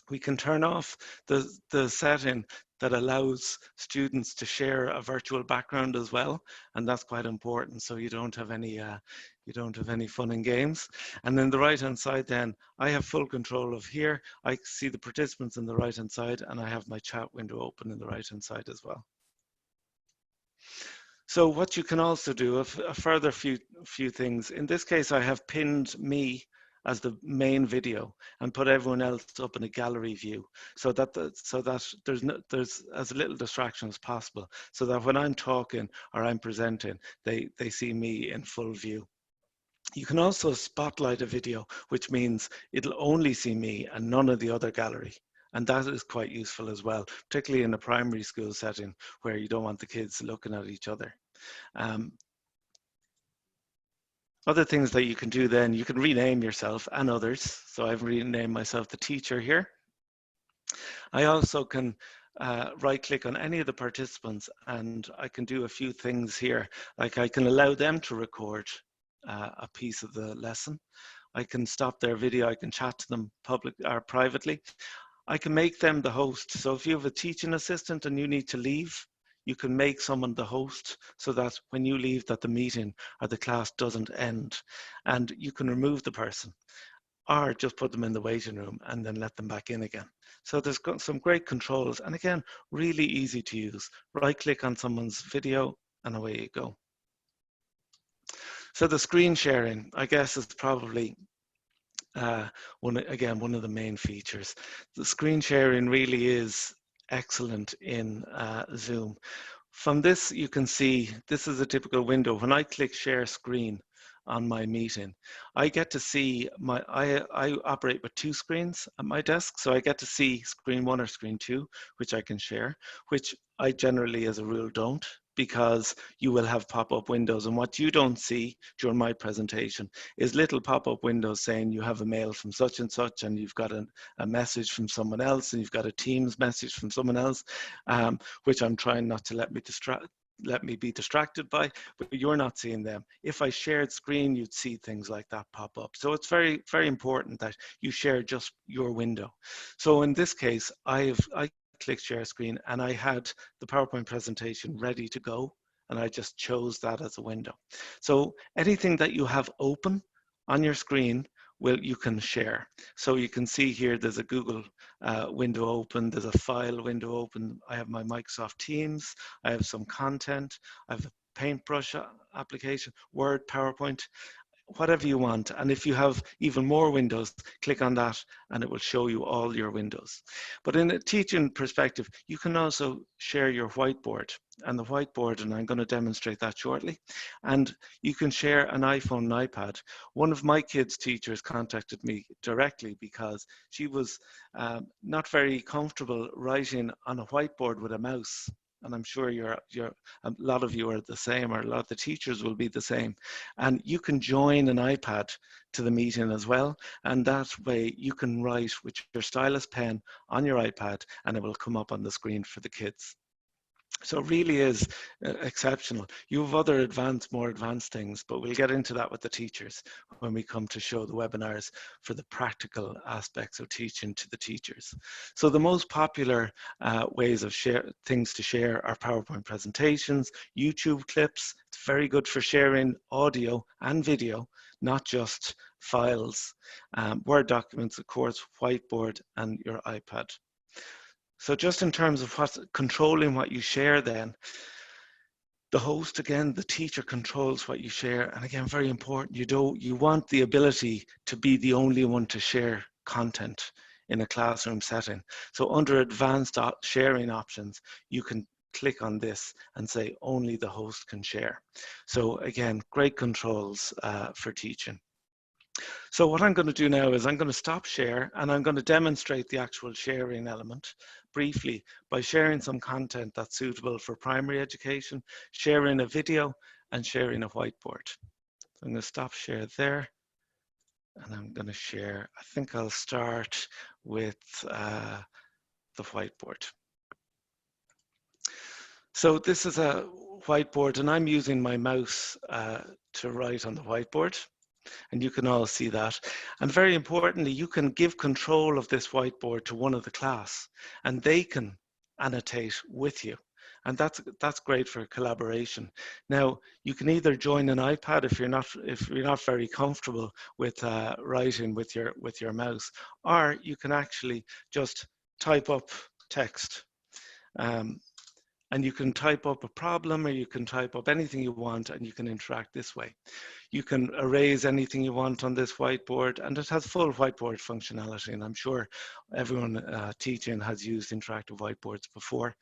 Speaker 6: We can turn off the setting that allows students to share a virtual background as well, and that's quite important, so you don't have any fun and games. And then the right hand side, then I have full control of here. I see the participants in the right hand side, and I have my chat window open in the right hand side as well. So what you can also do, a further few things. In this case, I have pinned me as the main video and put everyone else up in a gallery view, so that there's as little distraction as possible, so that when I'm talking or I'm presenting, they see me in full view. You can also spotlight a video, which means it'll only see me and none of the other gallery. And that is quite useful as well, particularly in a primary school setting where you don't want the kids looking at each other. Other things that you can do then, you can rename yourself and others. So I've renamed myself the teacher here. I also can right click on any of the participants, and I can do a few things here. Like I can allow them to record a piece of the lesson. I can stop their video, I can chat to them public or privately. I can make them the host. So if you have a teaching assistant and you need to leave, you can make someone the host so that when you leave that the meeting or the class doesn't end, and you can remove the person or just put them in the waiting room and then let them back in again. So there's got some great controls, and again, really easy to use. Right click on someone's video and away you go. So the screen sharing, I guess, is probably one of the main features. The screen sharing really is excellent in Zoom. From this, you can see this is a typical window. When I click share screen on my meeting, I get to see I operate with 2 screens at my desk. So I get to see screen 1 or screen 2, which I can share, which I generally as a rule don't, because you will have pop-up windows. And what you don't see during my presentation is little pop-up windows saying you have a mail from such and such, and you've got a message from someone else, and you've got a Teams message from someone else, which I'm trying not to let me be distracted by, but you're not seeing them. If I shared screen, you'd see things like that pop up. So it's very, very important that you share just your window. So in this case, I clicked share screen and I had the PowerPoint presentation ready to go, and I just chose that as a window. So anything that you have open on your screen, you can share. So you can see here there's a Google window open, there's a file window open, I have my Microsoft Teams, I have some content, I have a paintbrush application, Word, PowerPoint, whatever you want. And if you have even more windows, click on that and it will show you all your windows. But in a teaching perspective, you can also share your whiteboard, and the whiteboard, and I'm going to demonstrate that shortly. And you can share an iPhone and iPad. One of my kids' teachers contacted me directly because she was not very comfortable writing on a whiteboard with a mouse. And I'm sure a lot of you are the same, or a lot of the teachers will be the same. And you can join an iPad to the meeting as well. And that way you can write with your stylus pen on your iPad and it will come up on the screen for the kids. So it really is exceptional. You have other more advanced things, but we'll get into that with the teachers when we come to show the webinars for the practical aspects of teaching to the teachers. So the most popular ways of things to share are PowerPoint presentations, YouTube clips. It's very good for sharing audio and video, not just files, Word documents, of course, whiteboard, and your iPad. So just in terms of controlling what you share then, the host, again, the teacher controls what you share. And again, very important, you want the ability to be the only one to share content in a classroom setting. So under advanced sharing options, you can click on this and say only the host can share. So again, great controls for teaching. So what I'm going to do now is I'm going to stop share and I'm going to demonstrate the actual sharing element briefly by sharing some content that's suitable for primary education, sharing a video and sharing a whiteboard. So I'm going to stop share there and I'm going to share. I think I'll start with the whiteboard. So this is a whiteboard and I'm using my mouse to write on the whiteboard. And you can all see that. And very importantly, you can give control of this whiteboard to one of the class and they can annotate with you. And that's great for collaboration. Now, you can either join an iPad if you're not very comfortable with writing with your mouse, or you can actually just type up text. And you can type up a problem or you can type up anything you want and you can interact this way. You can erase anything you want on this whiteboard, and it has full whiteboard functionality. And I'm sure everyone teaching has used interactive whiteboards before.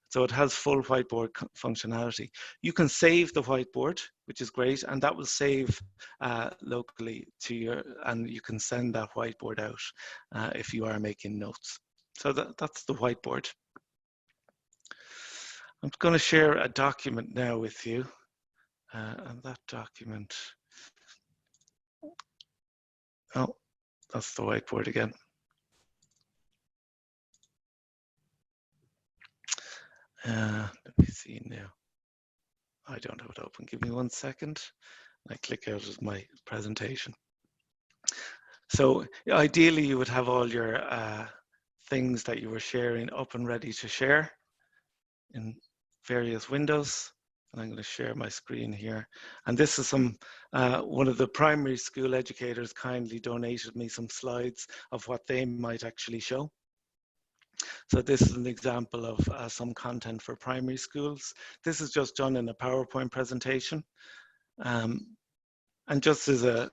Speaker 6: So it has full whiteboard functionality. You can save the whiteboard, which is great, and that will save locally to and you can send that whiteboard out if you are making notes. So that's the whiteboard. I'm going to share a document now with you, and that document, oh, that's the whiteboard again. Let me see now. I don't have it open. Give me 1 second. I click out of my presentation. So ideally, you would have all your things that you were sharing up and ready to share in various windows. And I'm going to share my screen here. And this is some, one of the primary school educators kindly donated me some slides of what they might actually show. So this is an example of some content for primary schools. This is just done in a PowerPoint presentation. And just as a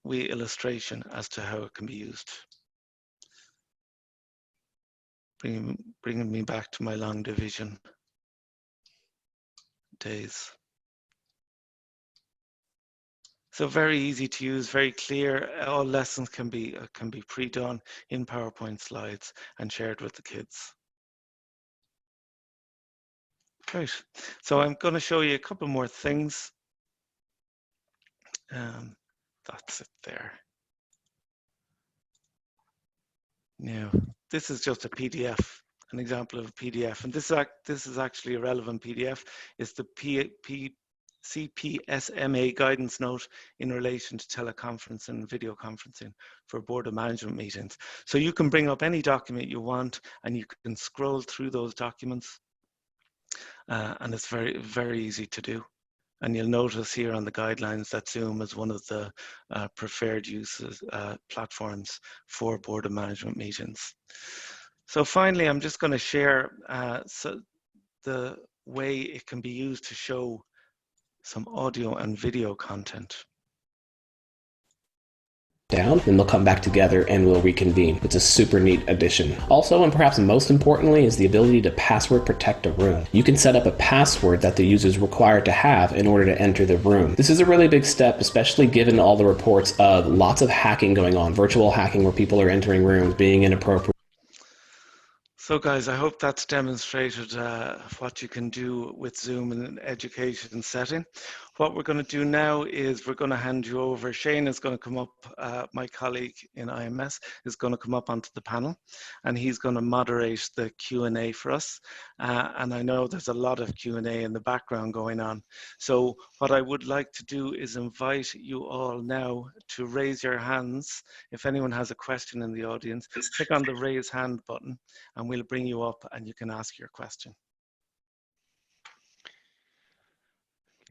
Speaker 6: wee illustration as to how it can be used. Bringing me back to my long division days. So very easy to use, very clear. All lessons can be pre-done in PowerPoint slides and shared with the kids. Great. So I'm going to show you a couple more things. That's it there. Now, this is just a PDF, an example of a PDF, and this is actually a relevant PDF. It's the CPSMA guidance note in relation to teleconference and video conferencing for board of management meetings. So you can bring up any document you want and you can scroll through those documents, and it's very, very easy to do. And you'll notice here on the guidelines that Zoom is one of the preferred uses platforms for board of management meetings. So finally, I'm just going to share the way it can be used to show some audio and video content.
Speaker 8: Down, then they'll come back together and we'll reconvene. It's a super neat addition. Also, and perhaps most importantly, is the ability to password protect a room. You can set up a password that the user is required to have in order to enter the room. This is a really big step, especially given all the reports of lots of hacking going on, virtual hacking where people are entering rooms, being inappropriate.
Speaker 6: So guys, I hope that's demonstrated what you can do with Zoom in an education setting. What we're going to do now is we're going to hand you over. Shane is going to come up, my colleague in IMS is going to come up onto the panel, and he's going to moderate the Q&A for us. And I know there's a lot of Q&A in the background going on. So what I would like to do is invite you all now to raise your hands. If anyone has a question in the audience, click on the raise hand button and we'll bring you up and you can ask your question.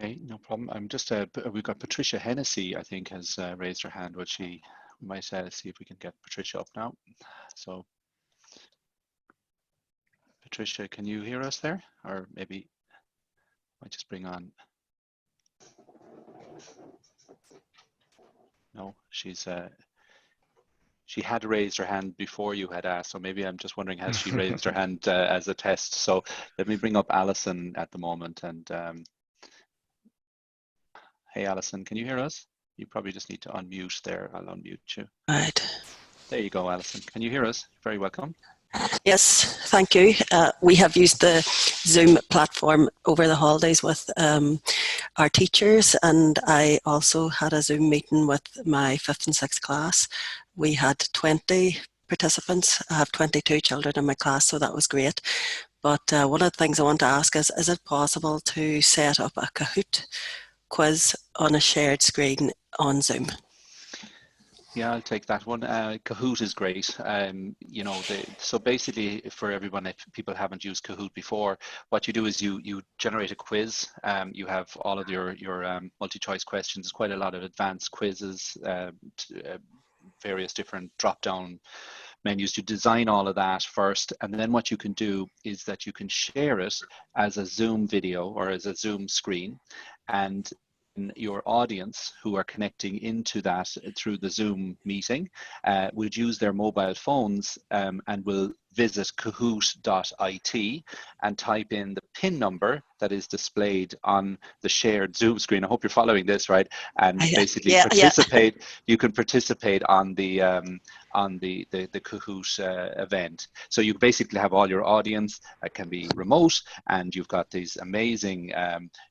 Speaker 9: Okay, no problem. I'm just, we've got Patricia Hennessy, I think, has raised her hand. We might see if we can get Patricia up now. So, Patricia, can you hear us there? Or maybe I might just bring on. No, she's, she had raised her hand before you had asked. So maybe I'm just wondering, has she raised her hand as a test? So let me bring up Alison at the moment. And hey, Alison, can you hear us? You probably just need to unmute there. I'll unmute you.
Speaker 10: Right.
Speaker 9: There you go, Alison. Can you hear us? Very welcome.
Speaker 10: Yes, thank you. We have used the Zoom platform over the holidays with our teachers, and I also had a Zoom meeting with my 5th and 6th class. We had 20 participants. I have 22 children in my class, so that was great. But one of the things I want to ask is it possible to set up a Kahoot quiz on a shared screen on Zoom?
Speaker 9: Yeah, I'll take that one. Kahoot is great. You know, so basically for everyone, if people haven't used Kahoot before, what you do is you generate a quiz. You have all of your multi-choice questions. There's quite a lot of advanced quizzes, various different drop-down menus. You design all of that first, and then what you can do is that you can share it as a Zoom video or as a Zoom screen, and your audience who are connecting into that through the Zoom meeting would use their mobile phones and will visit kahoot.it and type in the PIN number that is displayed on the shared Zoom screen. I hope you're following this, right? And basically participate. Yeah. You can participate on the Kahoot event. So you basically have all your audience that can be remote, and you've got these amazing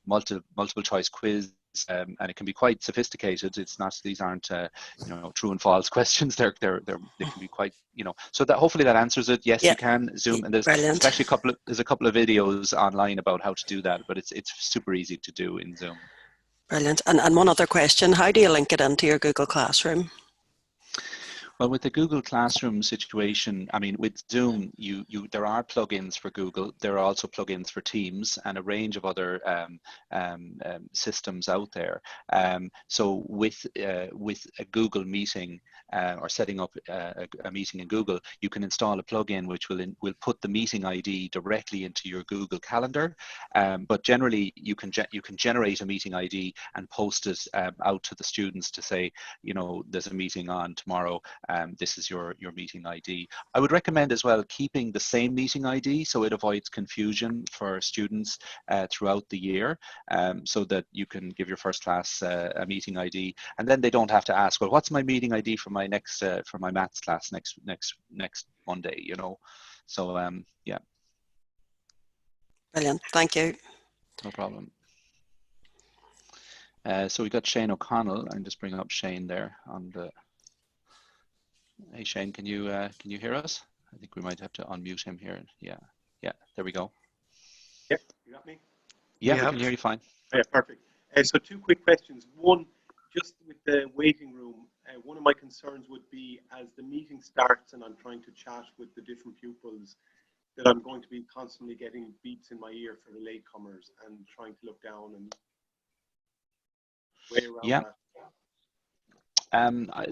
Speaker 9: multiple choice quiz. And it can be quite sophisticated. It's not; these aren't, you know, true and false questions. They can be quite, you know. So that hopefully that answers it. Yes, you can Zoom, and there's actually a couple of videos online about how to do that. But it's super easy to do in Zoom.
Speaker 10: Brilliant. And one other question: how do you link it into your Google Classroom?
Speaker 9: Well, with the Google Classroom situation, I mean, with Zoom, there are plugins for Google. There are also plugins for Teams and a range of other systems out there. So with a Google meeting or setting up a meeting in Google, you can install a plugin which will put the meeting ID directly into your Google Calendar. But generally, you can generate a meeting ID and post it out to the students to say, you know, there's a meeting on tomorrow. This is your meeting ID. I would recommend as well keeping the same meeting ID so it avoids confusion for students throughout the year, so that you can give your first class a meeting ID, and then they don't have to ask, well, what's my meeting ID for my next for my maths class next Monday, you know. So yeah.
Speaker 10: Brilliant, thank you.
Speaker 9: No problem. So we got Shane O'Connell. I'm just bringing up Shane there on the. Hey Shane, can you hear us? I think we might have to unmute him here. Yeah, there we go.
Speaker 11: Yep, you got me?
Speaker 9: Yeah, we can hear you fine.
Speaker 11: Oh, yeah, perfect. So 2 quick questions. One, just with the waiting room, one of my concerns would be as the meeting starts and I'm trying to chat with the different pupils, that I'm going to be constantly getting beeps in my ear for the latecomers and trying to look down and way around that.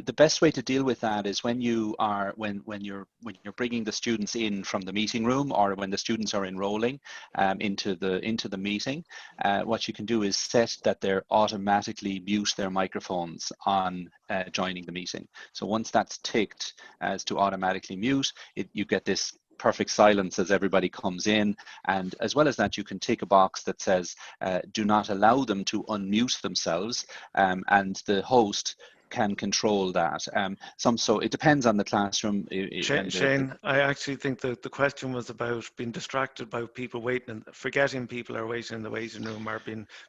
Speaker 9: The best way to deal with that is when you're bringing the students in from the meeting room, or when the students are enrolling into the meeting, what you can do is set that they're automatically mute their microphones on joining the meeting. So once that's ticked as to automatically mute, you get this perfect silence as everybody comes in, and as well as that, you can tick a box that says do not allow them to unmute themselves, and the host can control that. So it depends on the classroom.
Speaker 6: Shane, I actually think that the question was about being distracted by people waiting, and forgetting people are waiting in the waiting room, or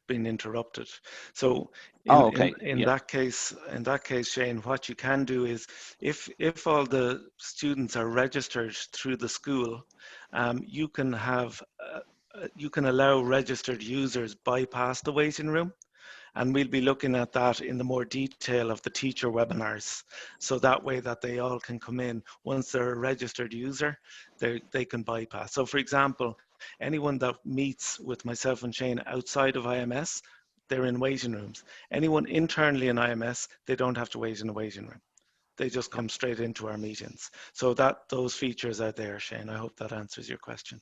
Speaker 6: being interrupted. So in that case, Shane, what you can do is, if all the students are registered through the school, you can allow registered users bypass the waiting room. And we'll be looking at that in the more detail of the teacher webinars. So that way that they all can come in. Once they're a registered user, they can bypass. So for example, anyone that meets with myself and Shane outside of IMS, they're in waiting rooms. Anyone internally in IMS, they don't have to wait in a waiting room. They just come straight into our meetings. So those features are there, Shane. I hope that answers your question.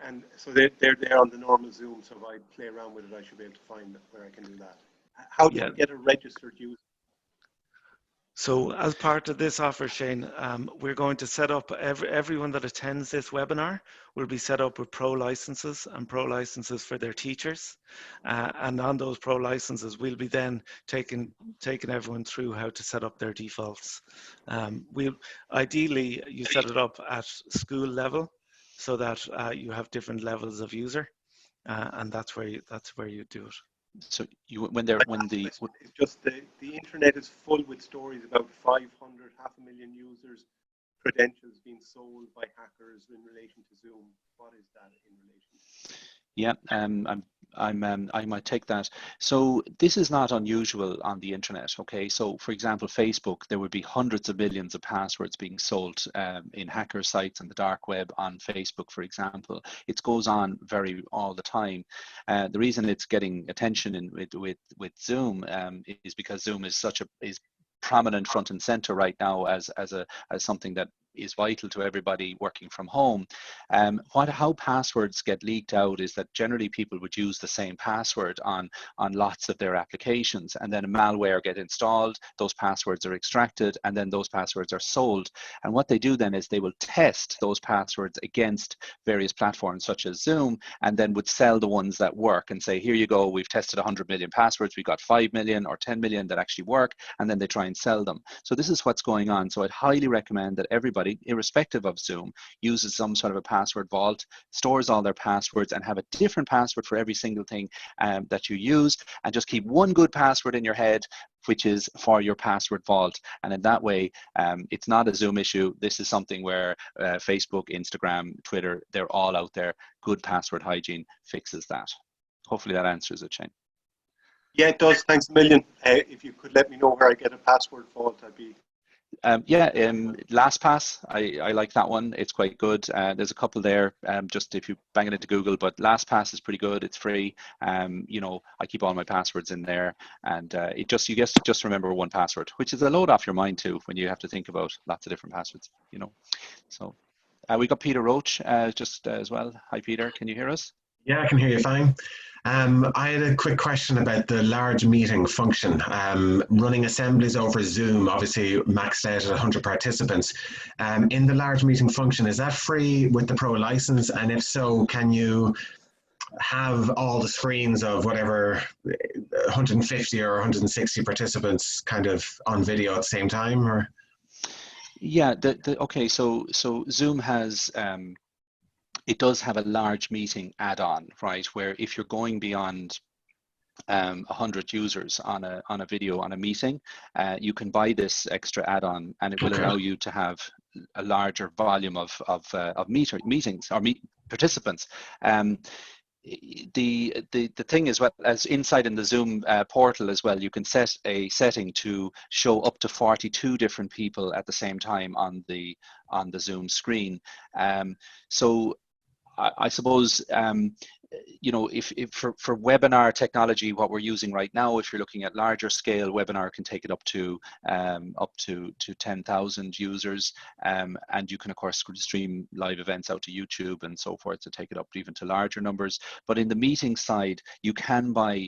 Speaker 11: And so they're there on the normal Zoom, so if I play around with it, I should be able to find where I can do that. How do you get a registered user?
Speaker 6: So as part of this offer, Shane, we're going to set up, everyone that attends this webinar will be set up with pro licenses, and pro licenses for their teachers. And on those pro licenses, we'll be then taking everyone through how to set up their defaults. Ideally, you set it up at school level, so that you have different levels of user, and that's where you do it.
Speaker 9: So
Speaker 11: it's just the internet is full with stories about 500, 500,000 users, credentials being sold by hackers in relation to Zoom. What is that in relation?
Speaker 9: Yeah, I might take that. So this is not unusual on the internet, okay? So for example, Facebook, there would be hundreds of millions of passwords being sold in hacker sites on the dark web on Facebook, for example. It goes on all the time. The reason it's getting attention with Zoom is because Zoom is is prominent front and center right now as something that is vital to everybody working from home. How passwords get leaked out is that generally people would use the same password on lots of their applications, and then a malware get installed, those passwords are extracted, and then those passwords are sold. And what they do then is they will test those passwords against various platforms such as Zoom, and then would sell the ones that work and say, here you go, we've tested 100 million passwords, we've got 5 million or 10 million that actually work, and then they try and sell them. So this is what's going on. So I'd highly recommend that everybody, irrespective of Zoom, uses some sort of a password vault, stores all their passwords, and have a different password for every single thing that you use, and just keep one good password in your head, which is for your password vault. And in that way, it's not a Zoom issue. This is something where Facebook, Instagram, Twitter, they're all out there. Good password hygiene fixes that. Hopefully that answers it, Shane.
Speaker 11: Yeah, it does. Thanks a million. If you could let me know where I get a password fault, I'd be...
Speaker 9: LastPass, I like that one. It's quite good. There's a couple there, just if you bang it into Google, but LastPass is pretty good. It's free. You know, I keep all my passwords in there, and you just remember one password, which is a load off your mind too when you have to think about lots of different passwords, you know. So we got Peter Roach just as well. Hi Peter, can you hear us?
Speaker 12: Yeah, I can hear you fine. I had a quick question about the large meeting function. Running assemblies over Zoom, obviously maxed out at 100 participants. In the large meeting function, is that free with the Pro license? And if so, can you have all the screens of whatever 150 or 160 participants kind of on video at the same time? Or?
Speaker 9: Yeah, okay, so Zoom has it does have a large meeting add-on, right? Where if you're going beyond 100 users on a video on a meeting, you can buy this extra add-on, and it will allow you to have a larger volume of meetings or participants. The thing is, what as inside in the Zoom portal as well, you can set a setting to show up to 42 different people at the same time on the Zoom screen. So I suppose, you know, if for webinar technology, what we're using right now, if you're looking at larger scale, webinar can take it up to 10,000 users, and you can of course stream live events out to YouTube and so forth to take it up even to larger numbers. But in the meeting side, you can buy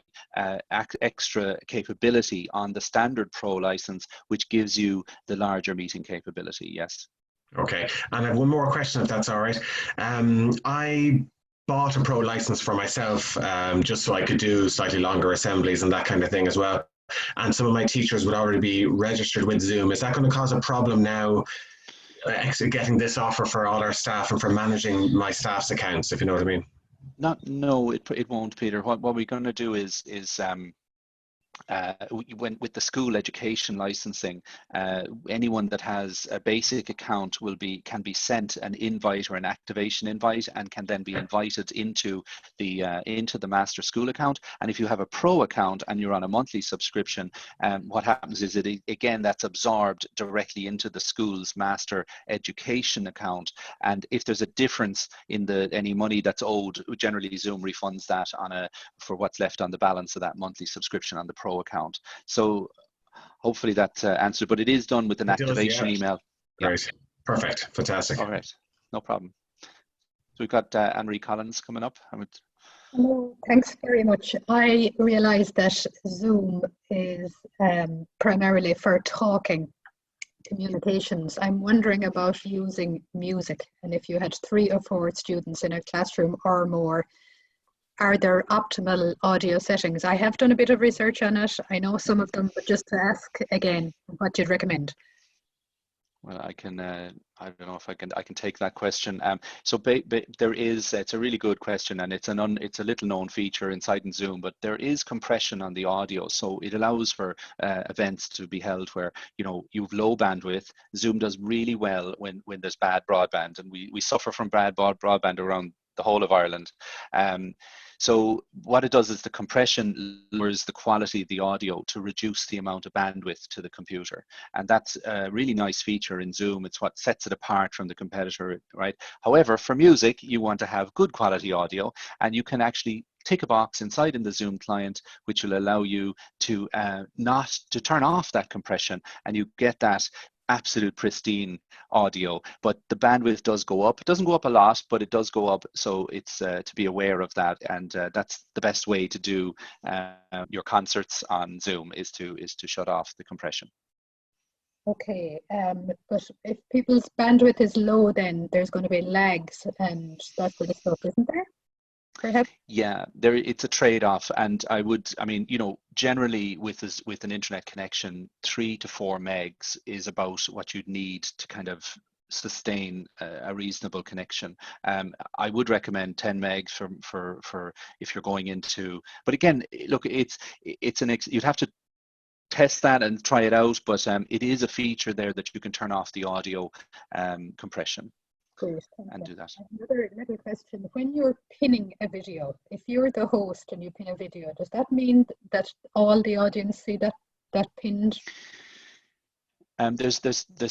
Speaker 9: extra capability on the standard Pro license, which gives you the larger meeting capability. Yes.
Speaker 12: Okay, and I have one more question, if that's all right. I bought a Pro license for myself just so I could do slightly longer assemblies and that kind of thing as well. And some of my teachers would already be registered with Zoom. Is that going to cause a problem now, getting this offer for all our staff and for managing my staff's accounts, if you know what I mean?
Speaker 9: No, it won't, Peter. What we're going to do is with the school education licensing, anyone that has a basic account can be sent an invite or an activation invite, and can then be invited into the master school account. And if you have a Pro account and you're on a monthly subscription, what happens is that again that's absorbed directly into the school's master education account. And if there's a difference in any money that's owed, generally Zoom refunds that for what's left on the balance of that monthly subscription on the Pro account. So hopefully that answered, but it is done with an activation email.
Speaker 12: Great. Yeah. Perfect. Fantastic.
Speaker 9: All right. No problem. So we've got Anne-Marie Collins coming up.
Speaker 13: Hello, thanks very much. I realise that Zoom is primarily for talking communications. I'm wondering about using music, and if you had 3 or 4 students in a classroom or more, are there optimal audio settings? I have done a bit of research on it. I know some of them, but just to ask again, what you'd recommend?
Speaker 9: Well, I can. I don't know if I can take that question. So there is. It's a really good question, and it's a little known feature inside in Zoom. But there is compression on the audio, so it allows for events to be held where you've low bandwidth. Zoom does really well when there's bad broadband, and we suffer from bad broadband around the whole of Ireland. So what it does is the compression lowers the quality of the audio to reduce the amount of bandwidth to the computer. And that's a really nice feature in Zoom. It's what sets it apart from the competitor, right? However, for music, you want to have good quality audio, and you can actually tick a box inside in the Zoom client, which will allow you to not to turn off that compression, and you get that absolute pristine audio. But the bandwidth does go up. It doesn't go up a lot, but it does go up, so it's to be aware of that. And that's the best way to do your concerts on Zoom, is to shut off the compression.
Speaker 13: Okay, but if people's bandwidth is low, then there's going to be lags and that sort of stuff, isn't there? Perhaps?
Speaker 9: Yeah, it's a trade-off, and I mean, generally with an internet connection, 3 to 4 megs is about what you'd need to kind of sustain a reasonable connection. I would recommend 10 megs for if you're going into. But again, look, you'd have to test that and try it out. But it is a feature there that you can turn off the audio compression.
Speaker 13: Great,
Speaker 9: and do that.
Speaker 13: Another little question. When you're pinning a video, if you're the host and you pin a video, does that mean that all the audience see that pinned?
Speaker 9: There's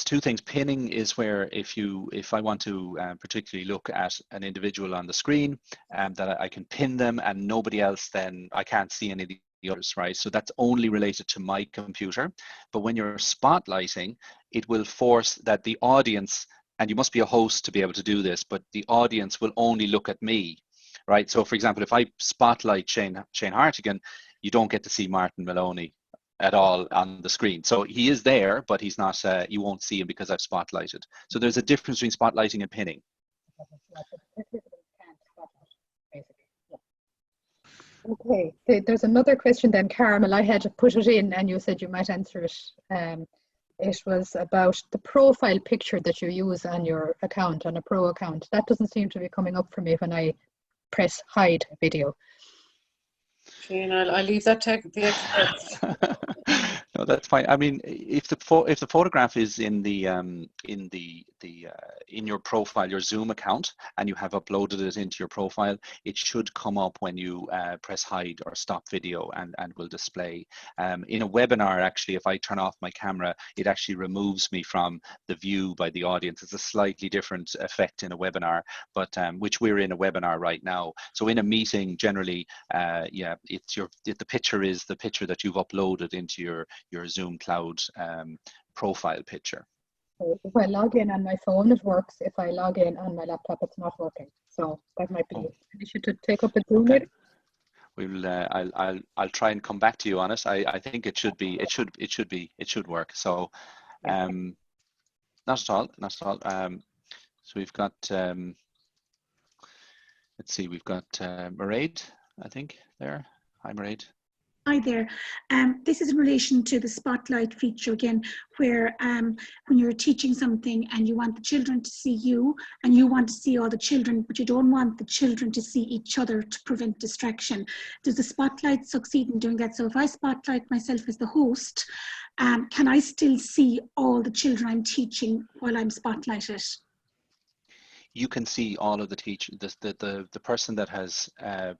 Speaker 9: two things. Pinning is where if I want to particularly look at an individual on the screen, that I can pin them and nobody else, then I can't see any of the others, right? So that's only related to my computer. But when you're spotlighting, it will force that the audience, and you must be a host to be able to do this, but the audience will only look at me, right? So for example, if I spotlight Shane Hartigan, you don't get to see Martin Maloney at all on the screen. So he is there, but he's not, you won't see him because I've spotlighted. So there's a difference between spotlighting and pinning.
Speaker 13: Okay, there's another question then, Carmel. I had to put it in and you said you might answer it. It was about the profile picture that you use on your account, on a pro account. That doesn't seem to be coming up for me when I press hide video.
Speaker 2: Shane, I'll leave that to the experts.
Speaker 9: No, that's fine. I mean, if the photograph is in your profile, your Zoom account, and you have uploaded it into your profile, it should come up when you press hide or stop video, and will display. In a webinar, actually, if I turn off my camera, it actually removes me from the view by the audience. It's a slightly different effect in a webinar, but which we're in a webinar right now. So in a meeting, generally, yeah, the picture is the picture that you've uploaded into your Zoom Cloud profile picture.
Speaker 13: If I log in on my phone, it works. If I log in on my laptop, it's not working. So that might be an issue to take up a Zoom meeting.
Speaker 9: We'll I'll try and come back to you on it. I think it should work. So not at all. So we've got let's see, we've got Mairead, I think, there. Hi, Mairead.
Speaker 14: Hi there. This is in relation to the spotlight feature again, where when you're teaching something and you want the children to see you and you want to see all the children, but you don't want the children to see each other to prevent distraction. Does the spotlight succeed in doing that? So if I spotlight myself as the host, can I still see all the children I'm teaching while I'm spotlighted?
Speaker 9: You can see all of the the person that has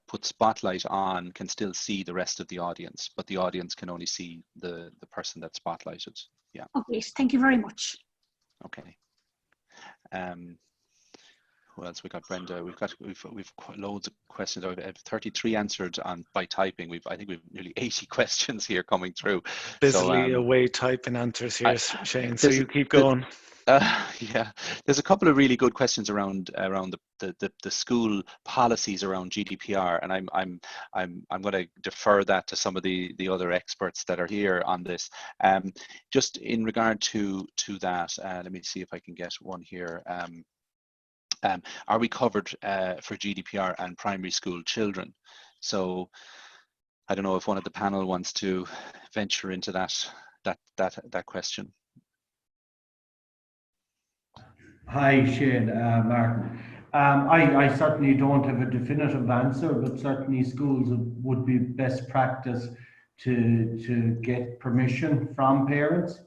Speaker 9: put spotlight on can still see the rest of the audience, but the audience can only see the person that's spotlighted. Yeah.
Speaker 14: Okay, thank you very much.
Speaker 9: Okay. Who else? We got Brenda. We've loads of questions. I have 33 answered by typing. I think we've nearly 80 questions here coming through.
Speaker 6: Busily away typing answers here, Shane. So you keep going.
Speaker 9: Yeah, there's a couple of really good questions around the school policies around GDPR, and I'm going to defer that to some of the other experts that are here on this. Just in regard to that, let me see if I can get one here. Are we covered for GDPR and primary school children? So I don't know if one of the panel wants to venture into that question.
Speaker 7: Hi, Shane, Martin. I certainly don't have a definitive answer, but certainly schools would be best practice to get permission from parents.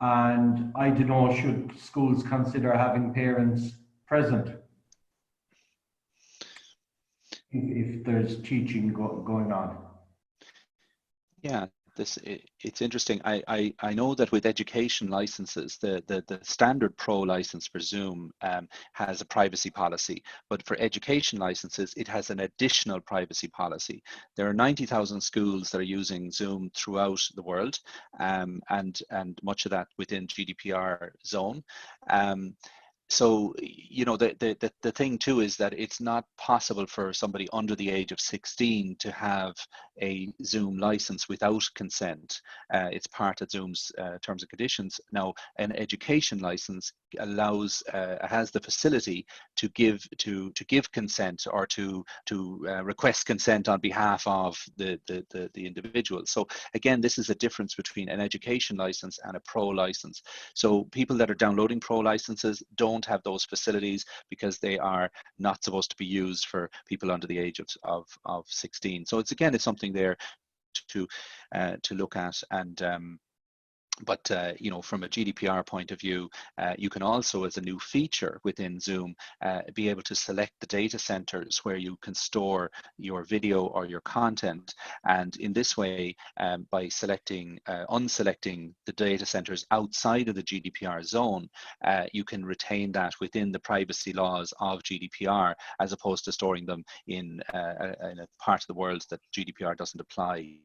Speaker 7: And I don't know, should schools consider having parents present if there's teaching going on?
Speaker 9: Yeah. It's interesting. I know that with education licenses, the standard pro license for Zoom has a privacy policy, but for education licenses, it has an additional privacy policy. There are 90,000 schools that are using Zoom throughout the world, and much of that within GDPR zone. So, you know, the thing too is that it's not possible for somebody under the age of 16 to have a Zoom license without consent. It's part of Zoom's terms and conditions. Now, an education license allows, has the facility to give consent or to request consent on behalf of the individual. So again, this is a difference between an education license and a pro license. So people that are downloading pro licenses don't have those facilities because they are not supposed to be used for people under the age of 16. So it's something there to look at, and But you know, from a GDPR point of view, you can also, as a new feature within Zoom, be able to select the data centers where you can store your video or your content. And in this way, by unselecting the data centers outside of the GDPR zone, you can retain that within the privacy laws of GDPR, as opposed to storing them in a part of the world that GDPR doesn't apply.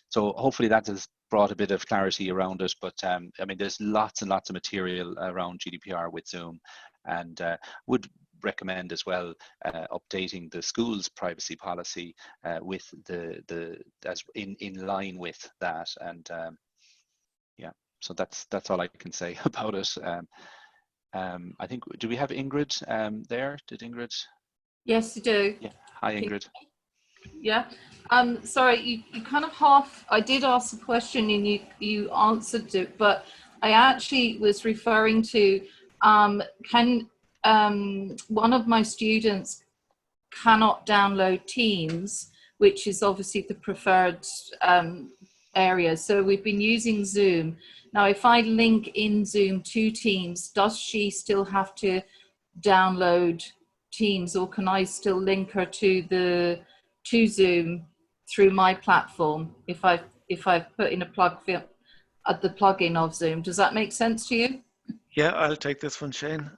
Speaker 9: So hopefully that has brought a bit of clarity around it, but I mean, there's lots and lots of material around GDPR with Zoom, and would recommend as well updating the school's privacy policy with in line with that. And yeah, so that's all I can say about it. I think, do we have Ingrid there? Did Ingrid?
Speaker 15: Yes, you do.
Speaker 9: Yeah. Hi, Ingrid.
Speaker 15: Yeah. Sorry, you kind of I did ask a question and you answered it, but I actually was referring to, one of my students cannot download Teams, which is obviously the preferred area. So we've been using Zoom. Now, if I link in Zoom to Teams, does she still have to download Teams, or can I still link her to Zoom through my platform if I've put in a the plugin of Zoom? Does that make sense to you?
Speaker 6: Yeah, I'll take this one, Shane.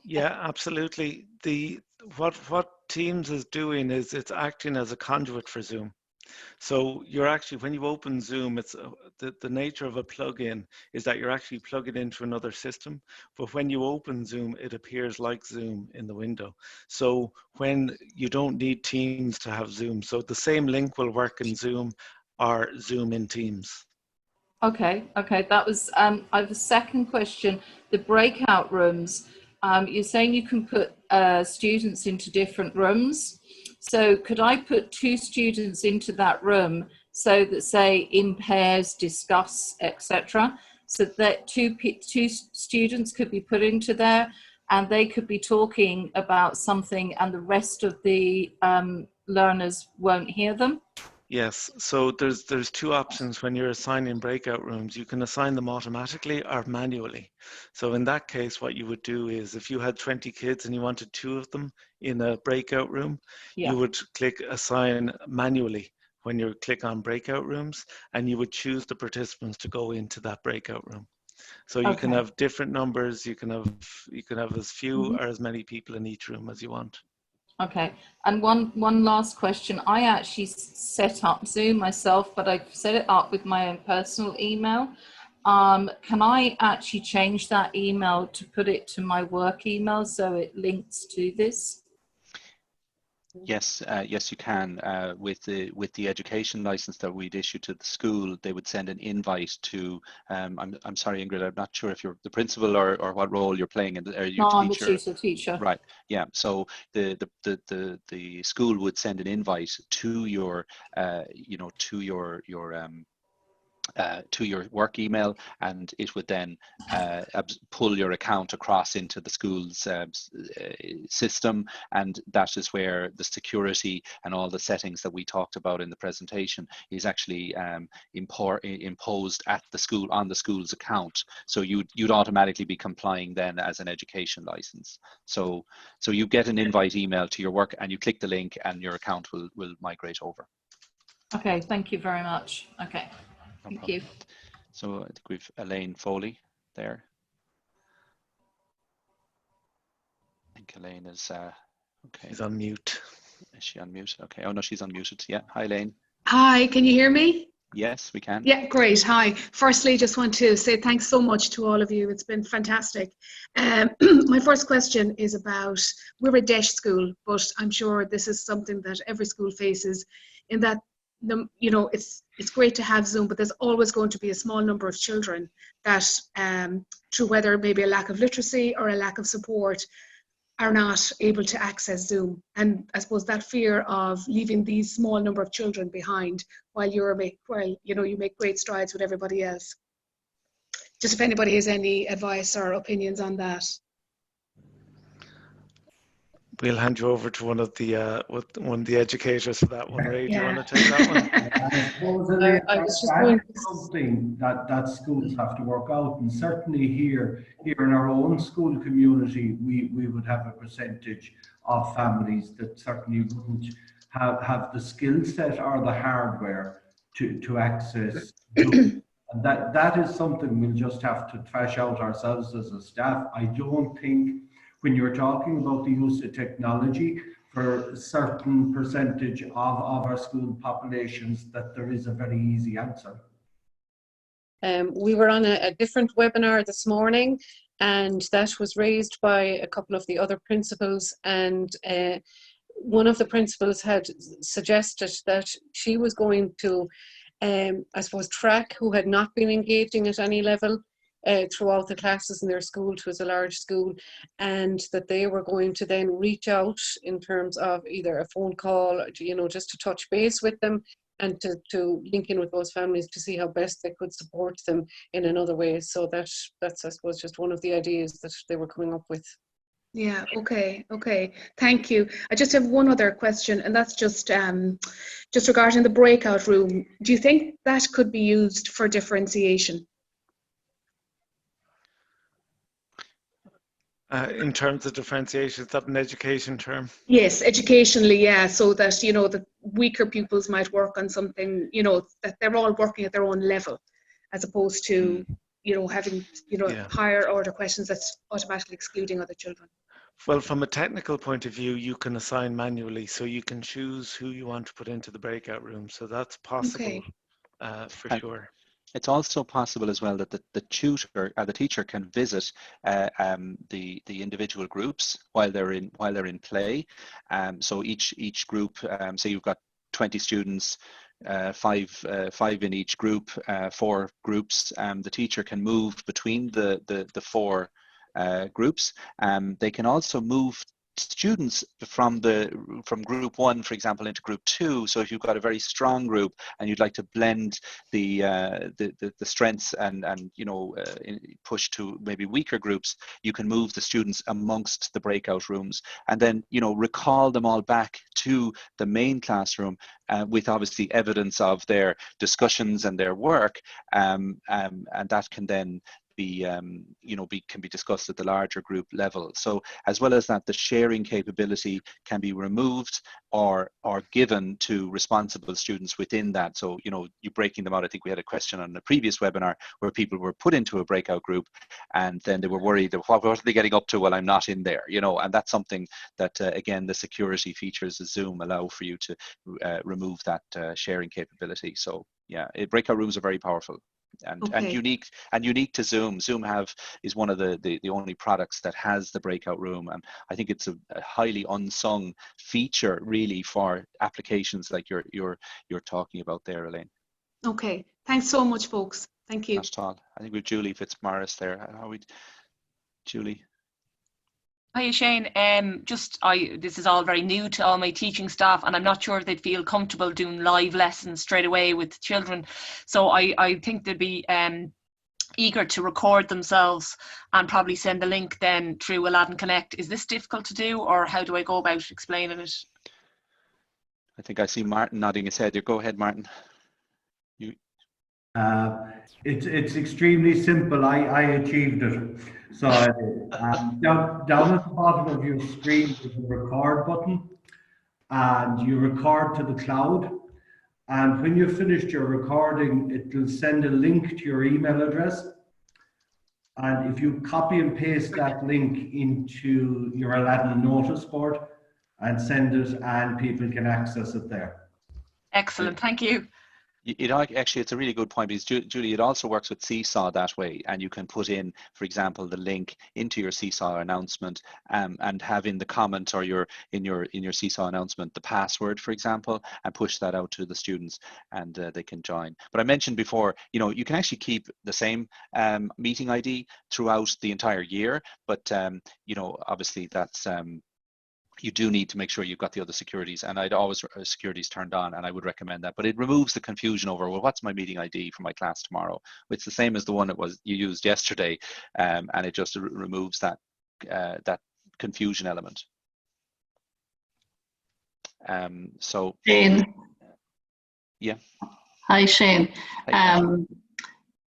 Speaker 6: Yeah, absolutely. What Teams is doing is it's acting as a conduit for Zoom. So you're actually, when you open Zoom, it's the nature of a plugin is that you're actually plugging into another system. But when you open Zoom, it appears like Zoom in the window. So when you don't need Teams to have Zoom, so the same link will work in Zoom or Zoom in Teams.
Speaker 15: Okay. That was, I have a second question. The breakout rooms, you're saying you can put students into different rooms. So could I put 2 students into that room so that, say, in pairs, discuss, etc., so that two students could be put into there and they could be talking about something and the rest of the learners won't hear them?
Speaker 6: Yes, so there's 2 options when you're assigning breakout rooms. You can assign them automatically or manually. So in that case, what you would do is if you had 20 kids and you wanted 2 of them in a breakout room, you would click assign manually when you click on breakout rooms, and you would choose the participants to go into that breakout room. So you can have different numbers. You can have as few or as many people in each room as you want.
Speaker 15: Okay, and one last question. I actually set up Zoom myself, but I've set it up with my own personal email. Can I actually change that email to put it to my work email so it links to this?
Speaker 9: Yes, yes, you can. With the education license that we'd issue to the school, they would send an invite to. I'm sorry, Ingrid, I'm not sure if you're the principal or what role you're playing. Are you
Speaker 15: I'm a
Speaker 9: teacher?
Speaker 15: teacher.
Speaker 9: Right. Yeah. So the school would send an invite to your to your work email, and it would then pull your account across into the school's system, and that is where the security and all the settings that we talked about in the presentation is actually imposed at the school on the school's account. So you'd automatically be complying then as an education license. So you get an invite email to your work, and you click the link, and your account will migrate over.
Speaker 15: Okay, thank you very much. Okay.
Speaker 9: No
Speaker 15: Thank
Speaker 9: problem.
Speaker 15: you.
Speaker 9: So I think we've Elaine Foley there. I think Elaine is okay.
Speaker 6: She's on mute.
Speaker 9: Is she on mute? Okay. Oh no, she's unmuted. Yeah. Hi, Elaine.
Speaker 16: Hi, can you hear me?
Speaker 9: Yes, we can.
Speaker 16: Yeah, great. Hi. Firstly, just want to say thanks so much to all of you. It's been fantastic. My first question is about, we're a DEIS school, but I'm sure this is something that every school faces, in that it's great to have Zoom, but there's always going to be a small number of children that, through whether maybe a lack of literacy or a lack of support, are not able to access Zoom. And I suppose that fear of leaving these small number of children behind while you make great strides with everybody else. Just if anybody has any advice or opinions on that.
Speaker 6: we'll hand you over to one of the educators for that one. Ray, do you
Speaker 16: Yeah.
Speaker 6: want to take that one?
Speaker 7: I suppose, Elaine,
Speaker 2: I was just
Speaker 7: that
Speaker 2: going
Speaker 7: is something that schools have to work out, and certainly here in our own school community, we would have a percentage of families that certainly wouldn't have the skill set or the hardware to access Zoom. And that is something we'll just have to thrash out ourselves as a staff. I don't think when you're talking about the use of technology for a certain percentage of our school populations that there is a very easy answer.
Speaker 2: We were on a different webinar this morning, and that was raised by a couple of the other principals, and one of the principals had suggested that she was going to, I suppose, track who had not been engaging at any level throughout the classes in their school. It was a large school, and that they were going to then reach out in terms of either a phone call, you know, just to touch base with them and to link in with those families to see how best they could support them in another way. So that's I suppose just one of the ideas that they were coming up with.
Speaker 16: Yeah, okay, thank you. I just have one other question, and that's just regarding the breakout room. Do you think that could be used for differentiation?
Speaker 6: In terms of differentiation, is that an education term?
Speaker 16: Yes, educationally, yeah, so that, you know, the weaker pupils might work on something, you know, that they're all working at their own level, as opposed to, you know, having, you know, higher order questions that's automatically excluding other children.
Speaker 6: Well, from a technical point of view, you can assign manually, so you can choose who you want to put into the breakout room. So that's possible for sure.
Speaker 9: It's also possible as well that the tutor or the teacher can visit the individual groups while they're in play. So each group, say you've got 20 students, five in each group, 4 groups. The teacher can move between the 4 groups. They can also move students from group 1, for example, into group 2. So if you've got a very strong group and you'd like to blend the strengths and you know, push to maybe weaker groups, you can move the students amongst the breakout rooms and then, you know, recall them all back to the main classroom with obviously evidence of their discussions and their work, and that can then be can be discussed at the larger group level. So as well as that, the sharing capability can be removed or given to responsible students within that. So, you know, you breaking them out. I think we had a question on the previous webinar where people were put into a breakout group and then they were worried that what are they getting up to while I'm not in there, you know, and that's something that again, the security features of Zoom allow for you to remove that sharing capability. So yeah, breakout rooms are very powerful. And unique to Zoom. Zoom is one of the only products that has the breakout room, and I think it's a highly unsung feature really for applications like you're talking about there, Elaine.
Speaker 16: Okay, thanks so much, folks. Thank you.
Speaker 9: Not at all. I think we've Julie Fitzmaurice there. How are we, Julie?
Speaker 17: Hi Shane, this is all very new to all my teaching staff, and I'm not sure if they'd feel comfortable doing live lessons straight away with children. So I think they'd be eager to record themselves and probably send the link then through Aladdin Connect. Is this difficult to do, or how do I go about explaining it?
Speaker 9: I think I see Martin nodding his head. Go ahead, Martin.
Speaker 7: It's extremely simple. I achieved it. So down at the bottom of your screen is a record button, and you record to the cloud. And when you've finished your recording, it will send a link to your email address. And if you copy and paste that link into your Aladdin notice board and send it, and people can access it there.
Speaker 17: Excellent, thank you.
Speaker 9: Actually, it's a really good point because, Julie, it also works with Seesaw that way, and you can put in, for example, the link into your Seesaw announcement and have in the comment or in your Seesaw announcement the password, for example, and push that out to the students, and they can join. But I mentioned before, you know, you can actually keep the same meeting ID throughout the entire year, but you know, obviously that's you do need to make sure you've got the other securities, and I'd always securities turned on, and I would recommend that. But it removes the confusion over, well, what's my meeting ID for my class tomorrow? It's the same as the one you used yesterday, and it just removes that that confusion element. So
Speaker 5: Shane.
Speaker 9: Yeah.
Speaker 5: Hi, Shane.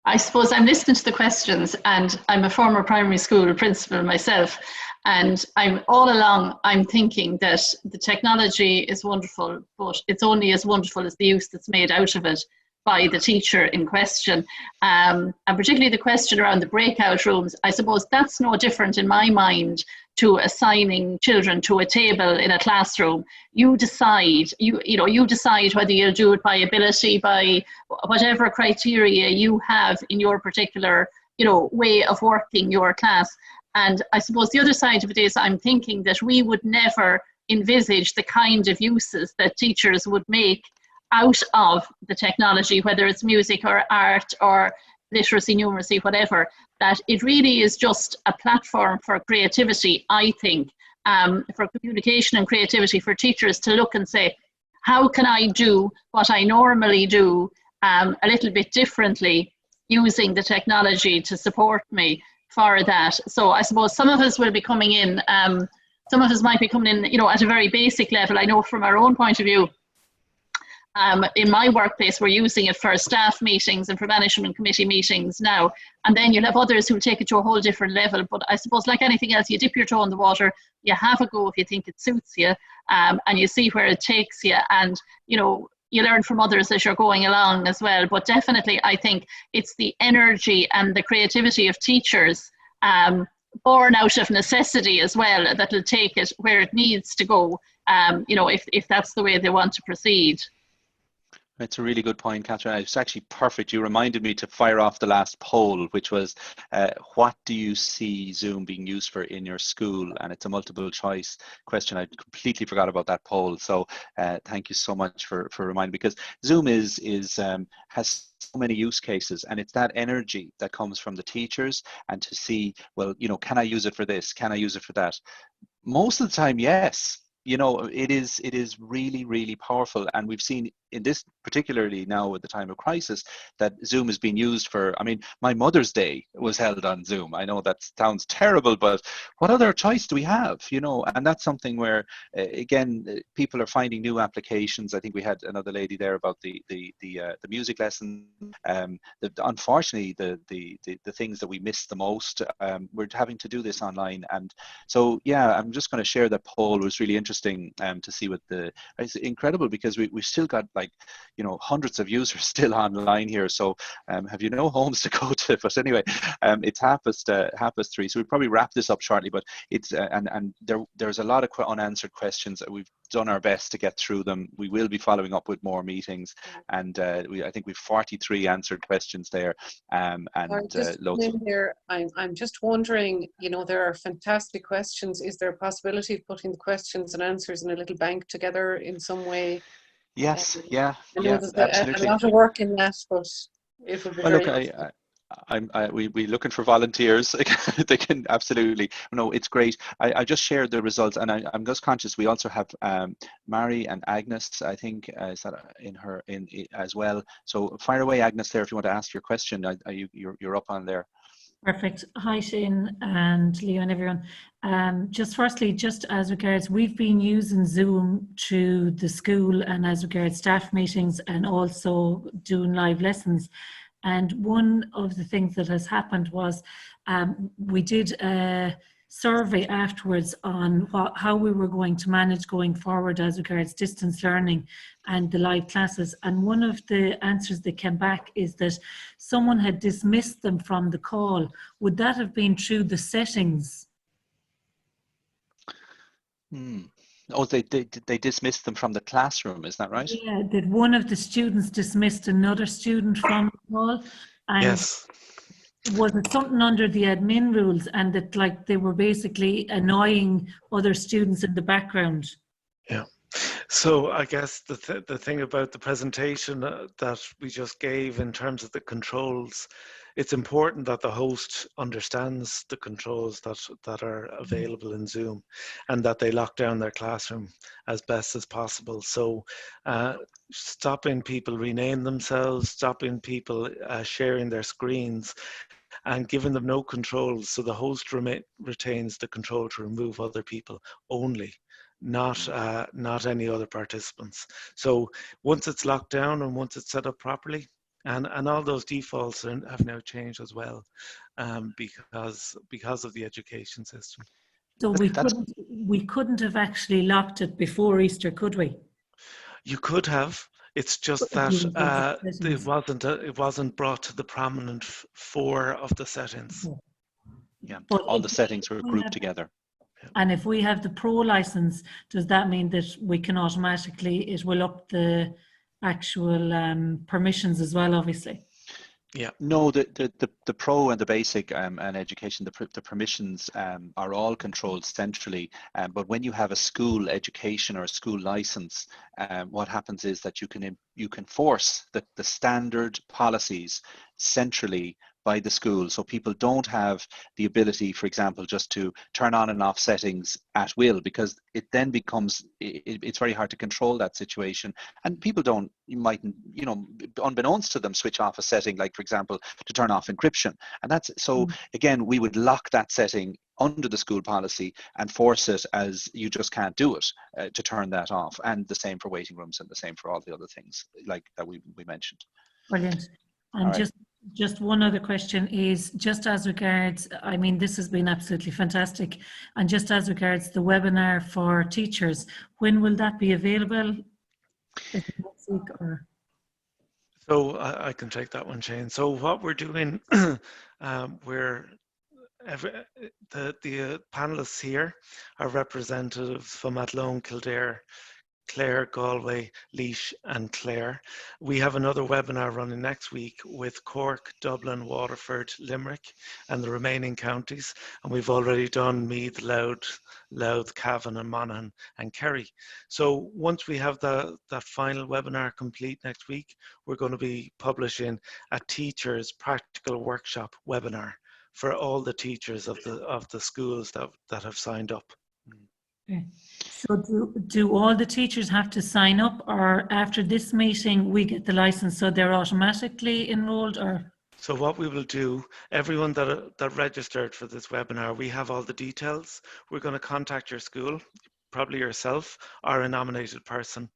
Speaker 5: I suppose I'm listening to the questions, and I'm a former primary school principal myself, and I'm thinking that the technology is wonderful, but it's only as wonderful as the use that's made out of it by the teacher in question. And particularly the question around the breakout rooms, I suppose that's no different in my mind to assigning children to a table in a classroom. You decide, you decide whether you'll do it by ability, by whatever criteria you have in your particular, way of working your class. And I suppose the other side of it is I'm thinking that we would never envisage the kind of uses that teachers would make out of the technology, whether it's music or art or literacy, numeracy, whatever, that it really is just a platform for creativity, I think, for communication and creativity for teachers to look and say, how can I do what I normally do a little bit differently using the technology to support me for that. So I suppose some of us will be coming in, some of us might be coming in, at a very basic level. I know from our own point of view, in my workplace, we're using it for staff meetings and for management committee meetings now. And then you'll have others who take it to a whole different level. But I suppose like anything else, you dip your toe in the water, you have a go if you think it suits you, and you see where it takes you. And, you learn from others as you're going along as well. But definitely, I think it's the energy and the creativity of teachers, born out of necessity as well, that will take it where it needs to go, if that's the way they want to proceed.
Speaker 9: It's a really good point, Catherine. It's actually perfect. You reminded me to fire off the last poll, which was, what do you see Zoom being used for in your school? And it's a multiple choice question. I completely forgot about that poll. So thank you so much for reminding me, because Zoom has so many use cases, and it's that energy that comes from the teachers, and to see, well, can I use it for this? Can I use it for that? Most of the time, yes. It is really, really powerful. And we've seen in this, particularly now at the time of crisis, that Zoom has been used for, my Mother's Day was held on Zoom. I know that sounds terrible, but what other choice do we have? And that's something where, again, people are finding new applications. I think we had another lady there about the music lesson. Unfortunately, the things that we miss the most, we're having to do this online. And so, yeah, I'm just going to share that poll. It was really interesting to see what it's incredible, because we've still got hundreds of users still online here. So have no homes to go to? But anyway, it's 3:30, so we'll probably wrap this up shortly. But it's and there's a lot of unanswered questions that we've done our best to get through them. We will be following up with more meetings, and I think we've 43 answered questions there, and loads of
Speaker 2: there. I'm just wondering, there are fantastic questions. Is there a possibility of putting the questions and answers in a little bank together in some way?
Speaker 9: Yes,
Speaker 2: I know
Speaker 9: yeah,
Speaker 2: there's
Speaker 9: absolutely.
Speaker 2: a lot of work in that, but it would be
Speaker 9: Well,
Speaker 2: very
Speaker 9: look, we're looking for volunteers. They can absolutely. No, it's great. I just shared the results, and I'm just conscious. We also have Mary and Agnes. I think is that in as well. So fire away, Agnes. There, if you want to ask your question, you're up on there.
Speaker 18: Perfect. Hi, Shane and Leo and everyone. Just firstly, just as regards, we've been using Zoom to the school and as regards staff meetings and also doing live lessons. And one of the things that has happened was we did a survey afterwards on how we were going to manage going forward as regards distance learning and the live classes. And one of the answers that came back is that someone had dismissed them from the call. Would that have been through the settings?
Speaker 9: Oh, they dismissed them from the classroom, is that right?
Speaker 18: Yeah, that one of the students dismissed another student from the call. And
Speaker 6: yes.
Speaker 18: Was it something under the admin rules, and that they were basically annoying other students in the background?
Speaker 6: Yeah. So I guess the thing about the presentation that we just gave in terms of the controls, it's important that the host understands the controls that are available in Zoom, and that they lock down their classroom as best as possible. So stopping people rename themselves, stopping people sharing their screens, and giving them no controls, so the host retains the control to remove other people only. not any other participants. So once it's locked down and once it's set up properly, and all those defaults have now changed as well, because of the education system.
Speaker 18: So we couldn't have actually locked it before Easter, could we?
Speaker 6: You could have. It's just that it wasn't brought to the prominent fore of the settings.
Speaker 9: Yeah,
Speaker 18: But
Speaker 9: all the settings were grouped together.
Speaker 18: And if we have the pro license, does that mean that we can automatically, it will up the actual permissions as well, obviously?
Speaker 9: Yeah. No, the pro and the basic and education, the permissions are all controlled centrally. But when you have a school education or a school license, what happens is that you can force the standard policies centrally by the school. So people don't have the ability, for example, just to turn on and off settings at will, because it then becomes, it's very hard to control that situation. And people you mightn't, unbeknownst to them, switch off a setting, like, for example, to turn off encryption. And that's, so again, we would lock that setting under the school policy and force it as you just can't do it to turn that off. And the same for waiting rooms and the same for all the other things like that we mentioned.
Speaker 18: Brilliant. And just one other question is, just as regards, I mean, this has been absolutely fantastic. And just as regards the webinar for teachers, when will that be available? Is it next week or?
Speaker 6: So I can take that one, Shane. So what we're doing, the panelists here are representatives from Athlone, Kildare, Clare, Galway, Laois and Clare. We have another webinar running next week with Cork, Dublin, Waterford, Limerick and the remaining counties. And we've already done Meath, Louth, Cavan and Monaghan and Kerry. So once we have that final webinar complete next week, we're going to be publishing a teachers practical workshop webinar for all the teachers of the schools that have signed up.
Speaker 18: Okay. So do all the teachers have to sign up, or after this meeting we get the license so they're automatically enrolled, or?
Speaker 6: So what we will do, everyone that registered for this webinar, we have all the details. We're going to contact your school, probably yourself or a nominated person.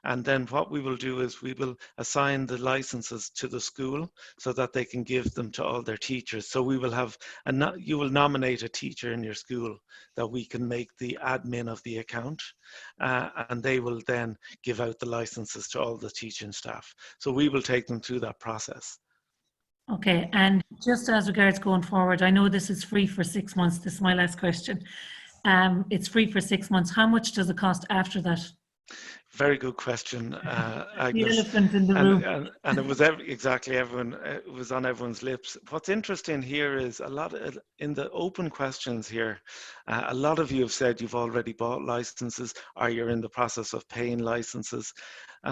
Speaker 6: And then what we will do is we will assign the licenses to the school so that they can give them to all their teachers. So we will have, you will nominate a teacher in your school that we can make the admin of the account, and they will then give out the licenses to all the teaching staff. So we will take them through that process.
Speaker 18: Okay, and just as regards going forward, I know this is free for 6 months. This is my last question. It's free for 6 months. How much does it cost after that?
Speaker 6: Very good question, Agnes.
Speaker 18: The elephant in the room.
Speaker 6: And it was exactly everyone. It was on everyone's lips. What's interesting here is a lot in the open questions here. A lot of you have said you've already bought licenses or you're in the process of paying licenses.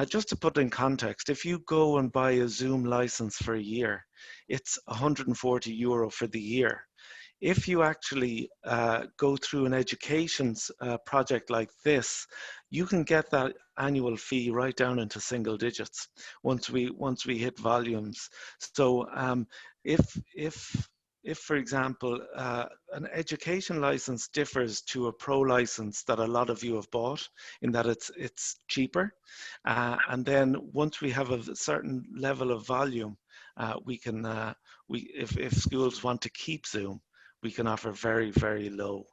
Speaker 6: Just to put in context, if you go and buy a Zoom license for a year, it's €140 for the year. If you actually go through an education project like this, you can get that annual fee right down into single digits once we hit volumes. So if for example, an education license differs to a pro license that a lot of you have bought in that it's cheaper, and then once we have a certain level of volume, we can if schools want to keep Zoom, we can offer very, very low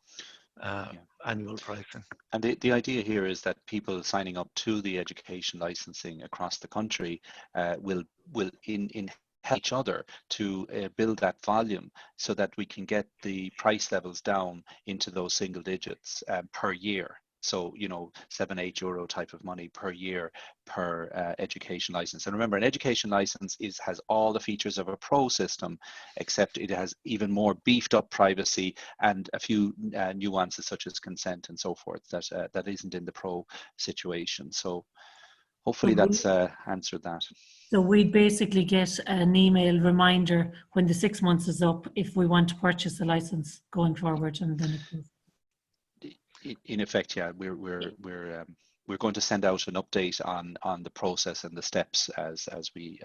Speaker 6: annual pricing.
Speaker 9: And the idea here is that people signing up to the education licensing across the country will help each other to build that volume so that we can get the price levels down into those single digits per year. So, you know, €7-8 type of money per year per education license. And remember, an education license has all the features of a pro system, except it has even more beefed up privacy and a few nuances such as consent and so forth that isn't in the pro situation. So hopefully that's answered that.
Speaker 18: So we'd basically get an email reminder when the 6 months is up if we want to purchase a license going forward, and then it goes.
Speaker 9: In effect, yeah, we're going to send out an update on the process and the steps as we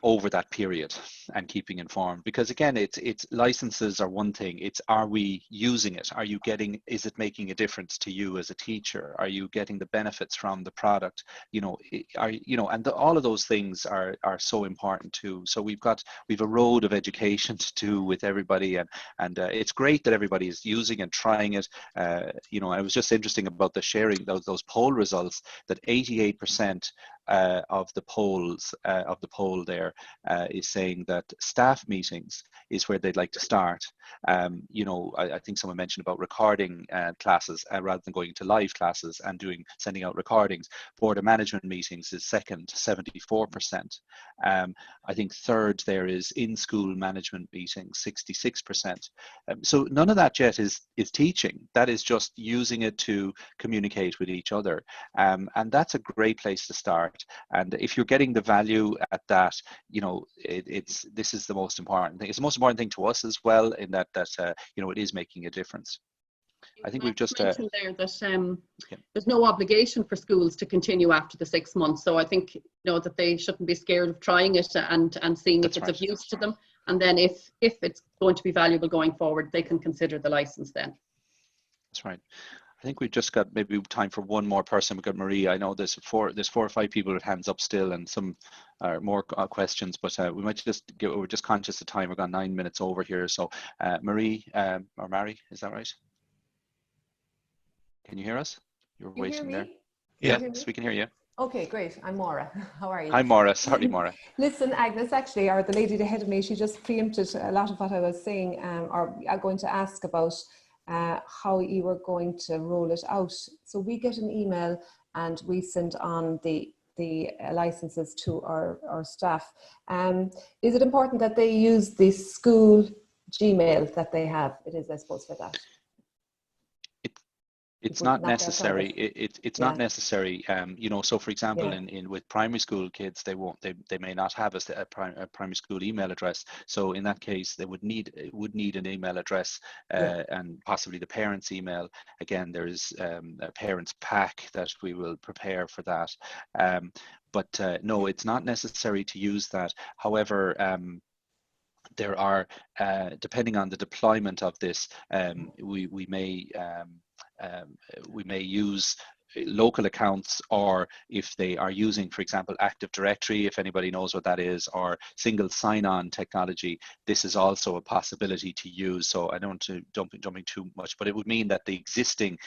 Speaker 9: over that period, and keeping informed. Because again, it's licenses are one thing. It's, are we using it? Are you getting, is it making a difference to you as a teacher? Are you getting the benefits from the product? You know, and all of those things are so important too. So we've a road of education to do with everybody, and it's great that everybody is using and trying it. You know, it was just interesting about the sharing those poll results, that 88% of the poll there is saying that staff meetings is where they'd like to start. You know, I think someone mentioned about recording classes rather than going to live classes and sending out recordings. Board of management meetings is second, 74%. I think third there is in-school management meetings, 66%. So none of that yet is teaching. That is just using it to communicate with each other, and that's a great place to start. And if you're getting the value at that, you know, this is the most important thing. It's the most important thing to us as well, in that you know, it is making a difference. I think we've just
Speaker 4: mentioned there that there's no obligation for schools to continue after the 6 months. So I think, you know, that they shouldn't be scared of trying it and seeing if it's of use to them. And then if it's going to be valuable going forward, they can consider the license then.
Speaker 9: That's right. I think we've just got maybe time for one more person. We've got Marie. I know there's four or five people with hands up still, and some more questions, but we might just we're just conscious of time. We've got 9 minutes over here. So Marie, or Mary, is that right? Can you hear us? You're waiting there. Yes, we can hear you.
Speaker 19: Okay, great. I'm Maura. How are you?
Speaker 9: Hi, Maura. Sorry, Maura.
Speaker 19: Listen, Agnes, actually, or the lady ahead of me, she just preempted a lot of what I was saying, or I'm going to ask about how you were going to roll it out. So we get an email and we send on the licenses to our staff. Is it important that they use the school Gmail that they have? It is, I suppose, for that.
Speaker 9: It's not necessary. It's not necessary. You know, so for example, with primary school kids, they may not have a primary school email address. So in that case, they would need an email address and possibly the parents' email. Again, there is a parents' pack that we will prepare for that. But no, it's not necessary to use that. However, there are, depending on the deployment of this, we may use local accounts, or if they are using, for example, Active Directory, if anybody knows what that is, or single sign-on technology, this is also a possibility to use. So I don't want to jumping too much, but it would mean that the existing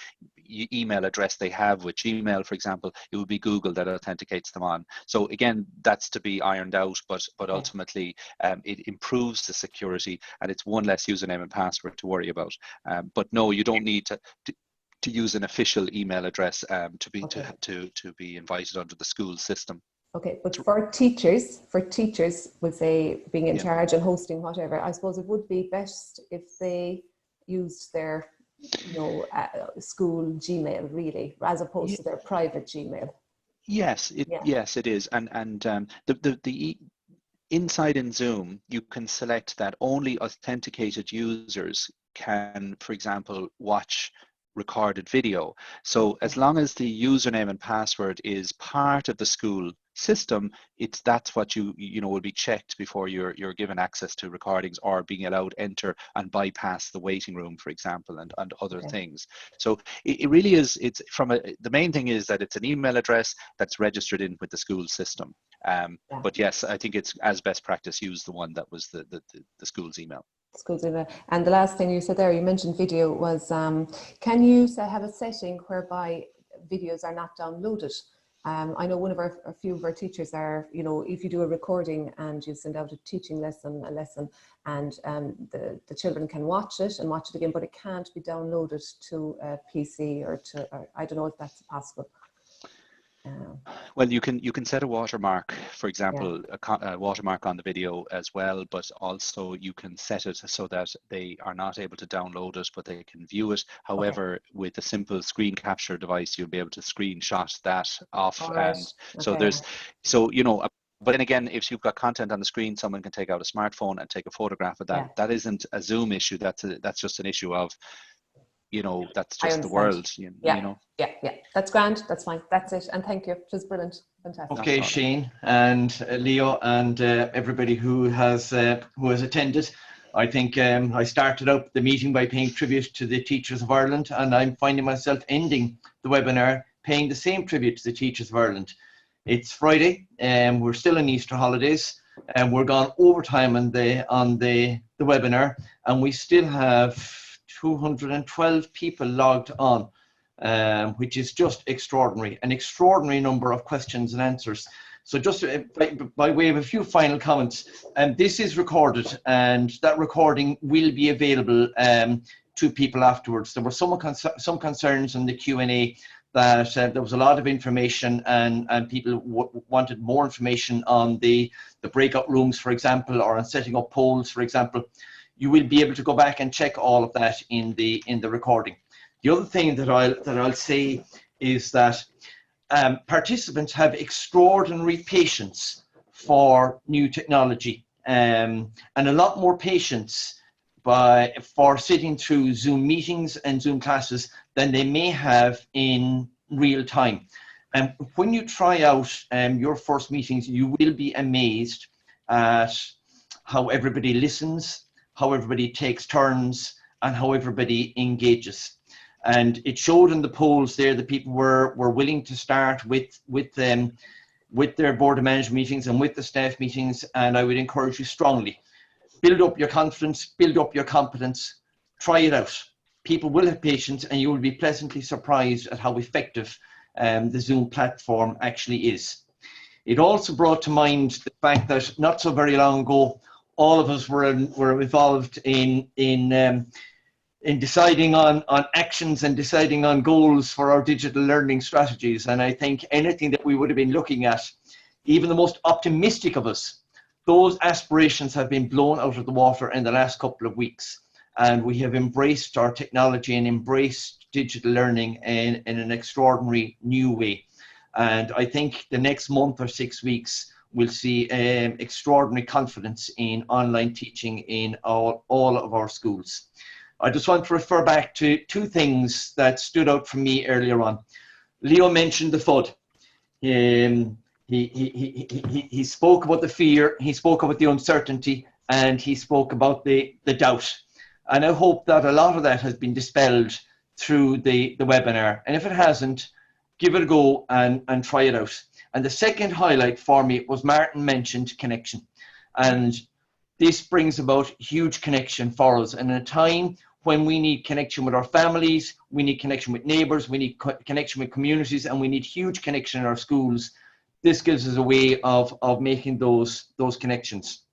Speaker 9: email address they have with Gmail, for example, it would be Google that authenticates them on. So again, that's to be ironed out, but ultimately it improves the security, and it's one less username and password to worry about. But no, you don't need to use an official email address to be invited onto the school system.
Speaker 19: Okay, but for teachers, we'll say being in charge and hosting whatever, I suppose it would be best if they used their, you know, school Gmail really, as opposed to their private Gmail.
Speaker 9: Yes, yes, it is, and the inside in Zoom, you can select that only authenticated users can, for example, watch recorded video. So as long as the username and password is part of the school system, that's what you know will be checked before you're given access to recordings or being allowed enter and bypass the waiting room, for example, and other things. So it really is, it's from the main thing is that it's an email address that's registered in with the school system. But yes, I think it's as best practice, use the one that was the school's email.
Speaker 19: And the last thing you said there, you mentioned video, was can you have a setting whereby videos are not downloaded? I know a few of our teachers are, you know, if you do a recording and you send out a teaching lesson, and the children can watch it again, but it can't be downloaded to a PC or I don't know if that's possible.
Speaker 9: Well, you can set a watermark, for example, a watermark on the video as well, but also you can set it so that they are not able to download it, but they can view it. However, with a simple screen capture device, you'll be able to screenshot that off. So you know, but then again, if you've got content on the screen, someone can take out a smartphone and take a photograph of that. That isn't a Zoom issue. That's just an issue of, you know, that's
Speaker 19: I
Speaker 9: just the
Speaker 19: understand.
Speaker 9: world, you
Speaker 19: Yeah,
Speaker 9: know.
Speaker 19: yeah. That's grand. That's fine. That's it. And thank you. It was brilliant. Fantastic.
Speaker 1: Okay, Shane and Leo and everybody who has attended. I think I started out the meeting by paying tribute to the Teachers of Ireland, and I'm finding myself ending the webinar paying the same tribute to the Teachers of Ireland. It's Friday, and we're still in Easter holidays, and we're gone overtime on the webinar, and we still have 212 people logged on, which is just extraordinary. An extraordinary number of questions and answers. So just by way of a few final comments, this is recorded, and that recording will be available to people afterwards. There were some concerns in the Q&A that there was a lot of information, and people wanted more information on the breakout rooms, for example, or on setting up polls, for example. You will be able to go back and check all of that in the recording. The other thing that I'll say is that participants have extraordinary patience for new technology, and a lot more patience for sitting through Zoom meetings and Zoom classes than they may have in real time. And when you try out your first meetings, you will be amazed at how everybody listens, how everybody takes turns, and how everybody engages. And it showed in the polls there that people were willing to start with their board of management meetings and with the staff meetings. And I would encourage you strongly, build up your confidence, build up your competence, try it out. People will have patience, and you will be pleasantly surprised at how effective the Zoom platform actually is. It also brought to mind the fact that not so very long ago, all of us were involved in deciding on actions and deciding on goals for our digital learning strategies. And I think anything that we would have been looking at, even the most optimistic of us, those aspirations have been blown out of the water in the last couple of weeks. And we have embraced our technology and embraced digital learning in an extraordinary new way. And I think the next month or 6 weeks, we'll see extraordinary confidence in online teaching in all of our schools. I just want to refer back to two things that stood out for me earlier on. Leo mentioned the FUD. He spoke about the fear, he spoke about the uncertainty, and he spoke about the doubt. And I hope that a lot of that has been dispelled through the webinar. And if it hasn't, give it a go and try it out. And the second highlight for me was Martin mentioned connection. And this brings about huge connection for us. And in a time when we need connection with our families, we need connection with neighbours, we need connection with communities, and we need huge connection in our schools, this gives us a way of making those connections.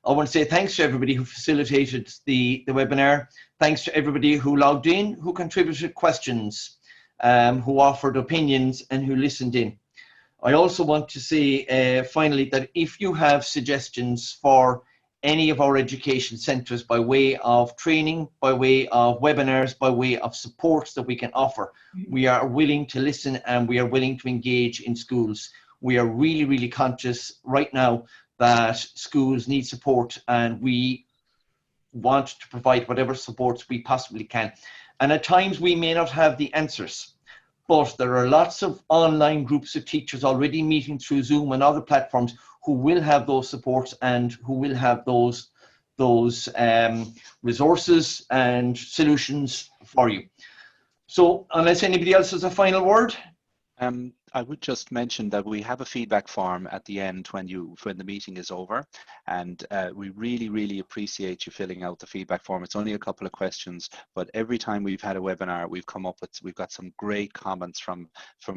Speaker 1: I want to say thanks to everybody who facilitated the webinar. Thanks to everybody who logged in, who contributed questions, who offered opinions, and who listened in. I also want to say finally that if you have suggestions for any of our education centres by way of training, by way of webinars, by way of supports that we can offer, we are willing to listen and we are willing to engage in schools. We are really, really conscious right now that schools need support, and we want to provide whatever supports we possibly can. And at times we may not have the answers, but there are lots of online groups of teachers already meeting through Zoom and other platforms who will have those supports and who will have those resources and solutions for you. So unless anybody else has a final word.
Speaker 9: I would just mention that we have a feedback form at the end when the meeting is over, and we really appreciate you filling out the feedback form. It's only a couple of questions, but every time we've had a webinar, we've got some great comments from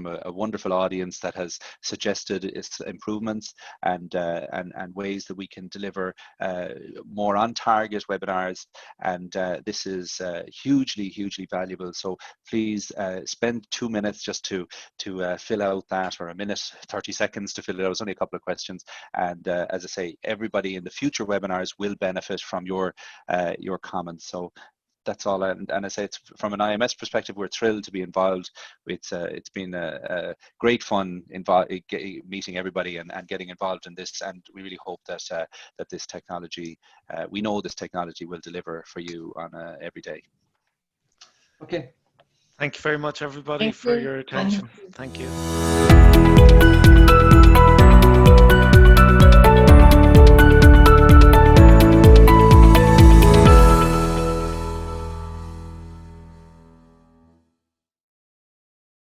Speaker 9: a wonderful audience that has suggested improvements and ways that we can deliver more on target webinars, and this is hugely valuable. So please spend 2 minutes just to fill out that, or a minute, 30 seconds to fill it out. It's only a couple of questions, and as I say, everybody in the future webinars will benefit from your comments. So that's all. And I say, it's from an IMS perspective, we're thrilled to be involved. It's been a great fun meeting everybody and getting involved in this, and we really hope that that this technology, we know this technology will deliver for you on every day.
Speaker 1: Okay.
Speaker 6: Thank you very much, everybody,
Speaker 15: Thank
Speaker 6: for
Speaker 15: you.
Speaker 6: your attention. Thank you.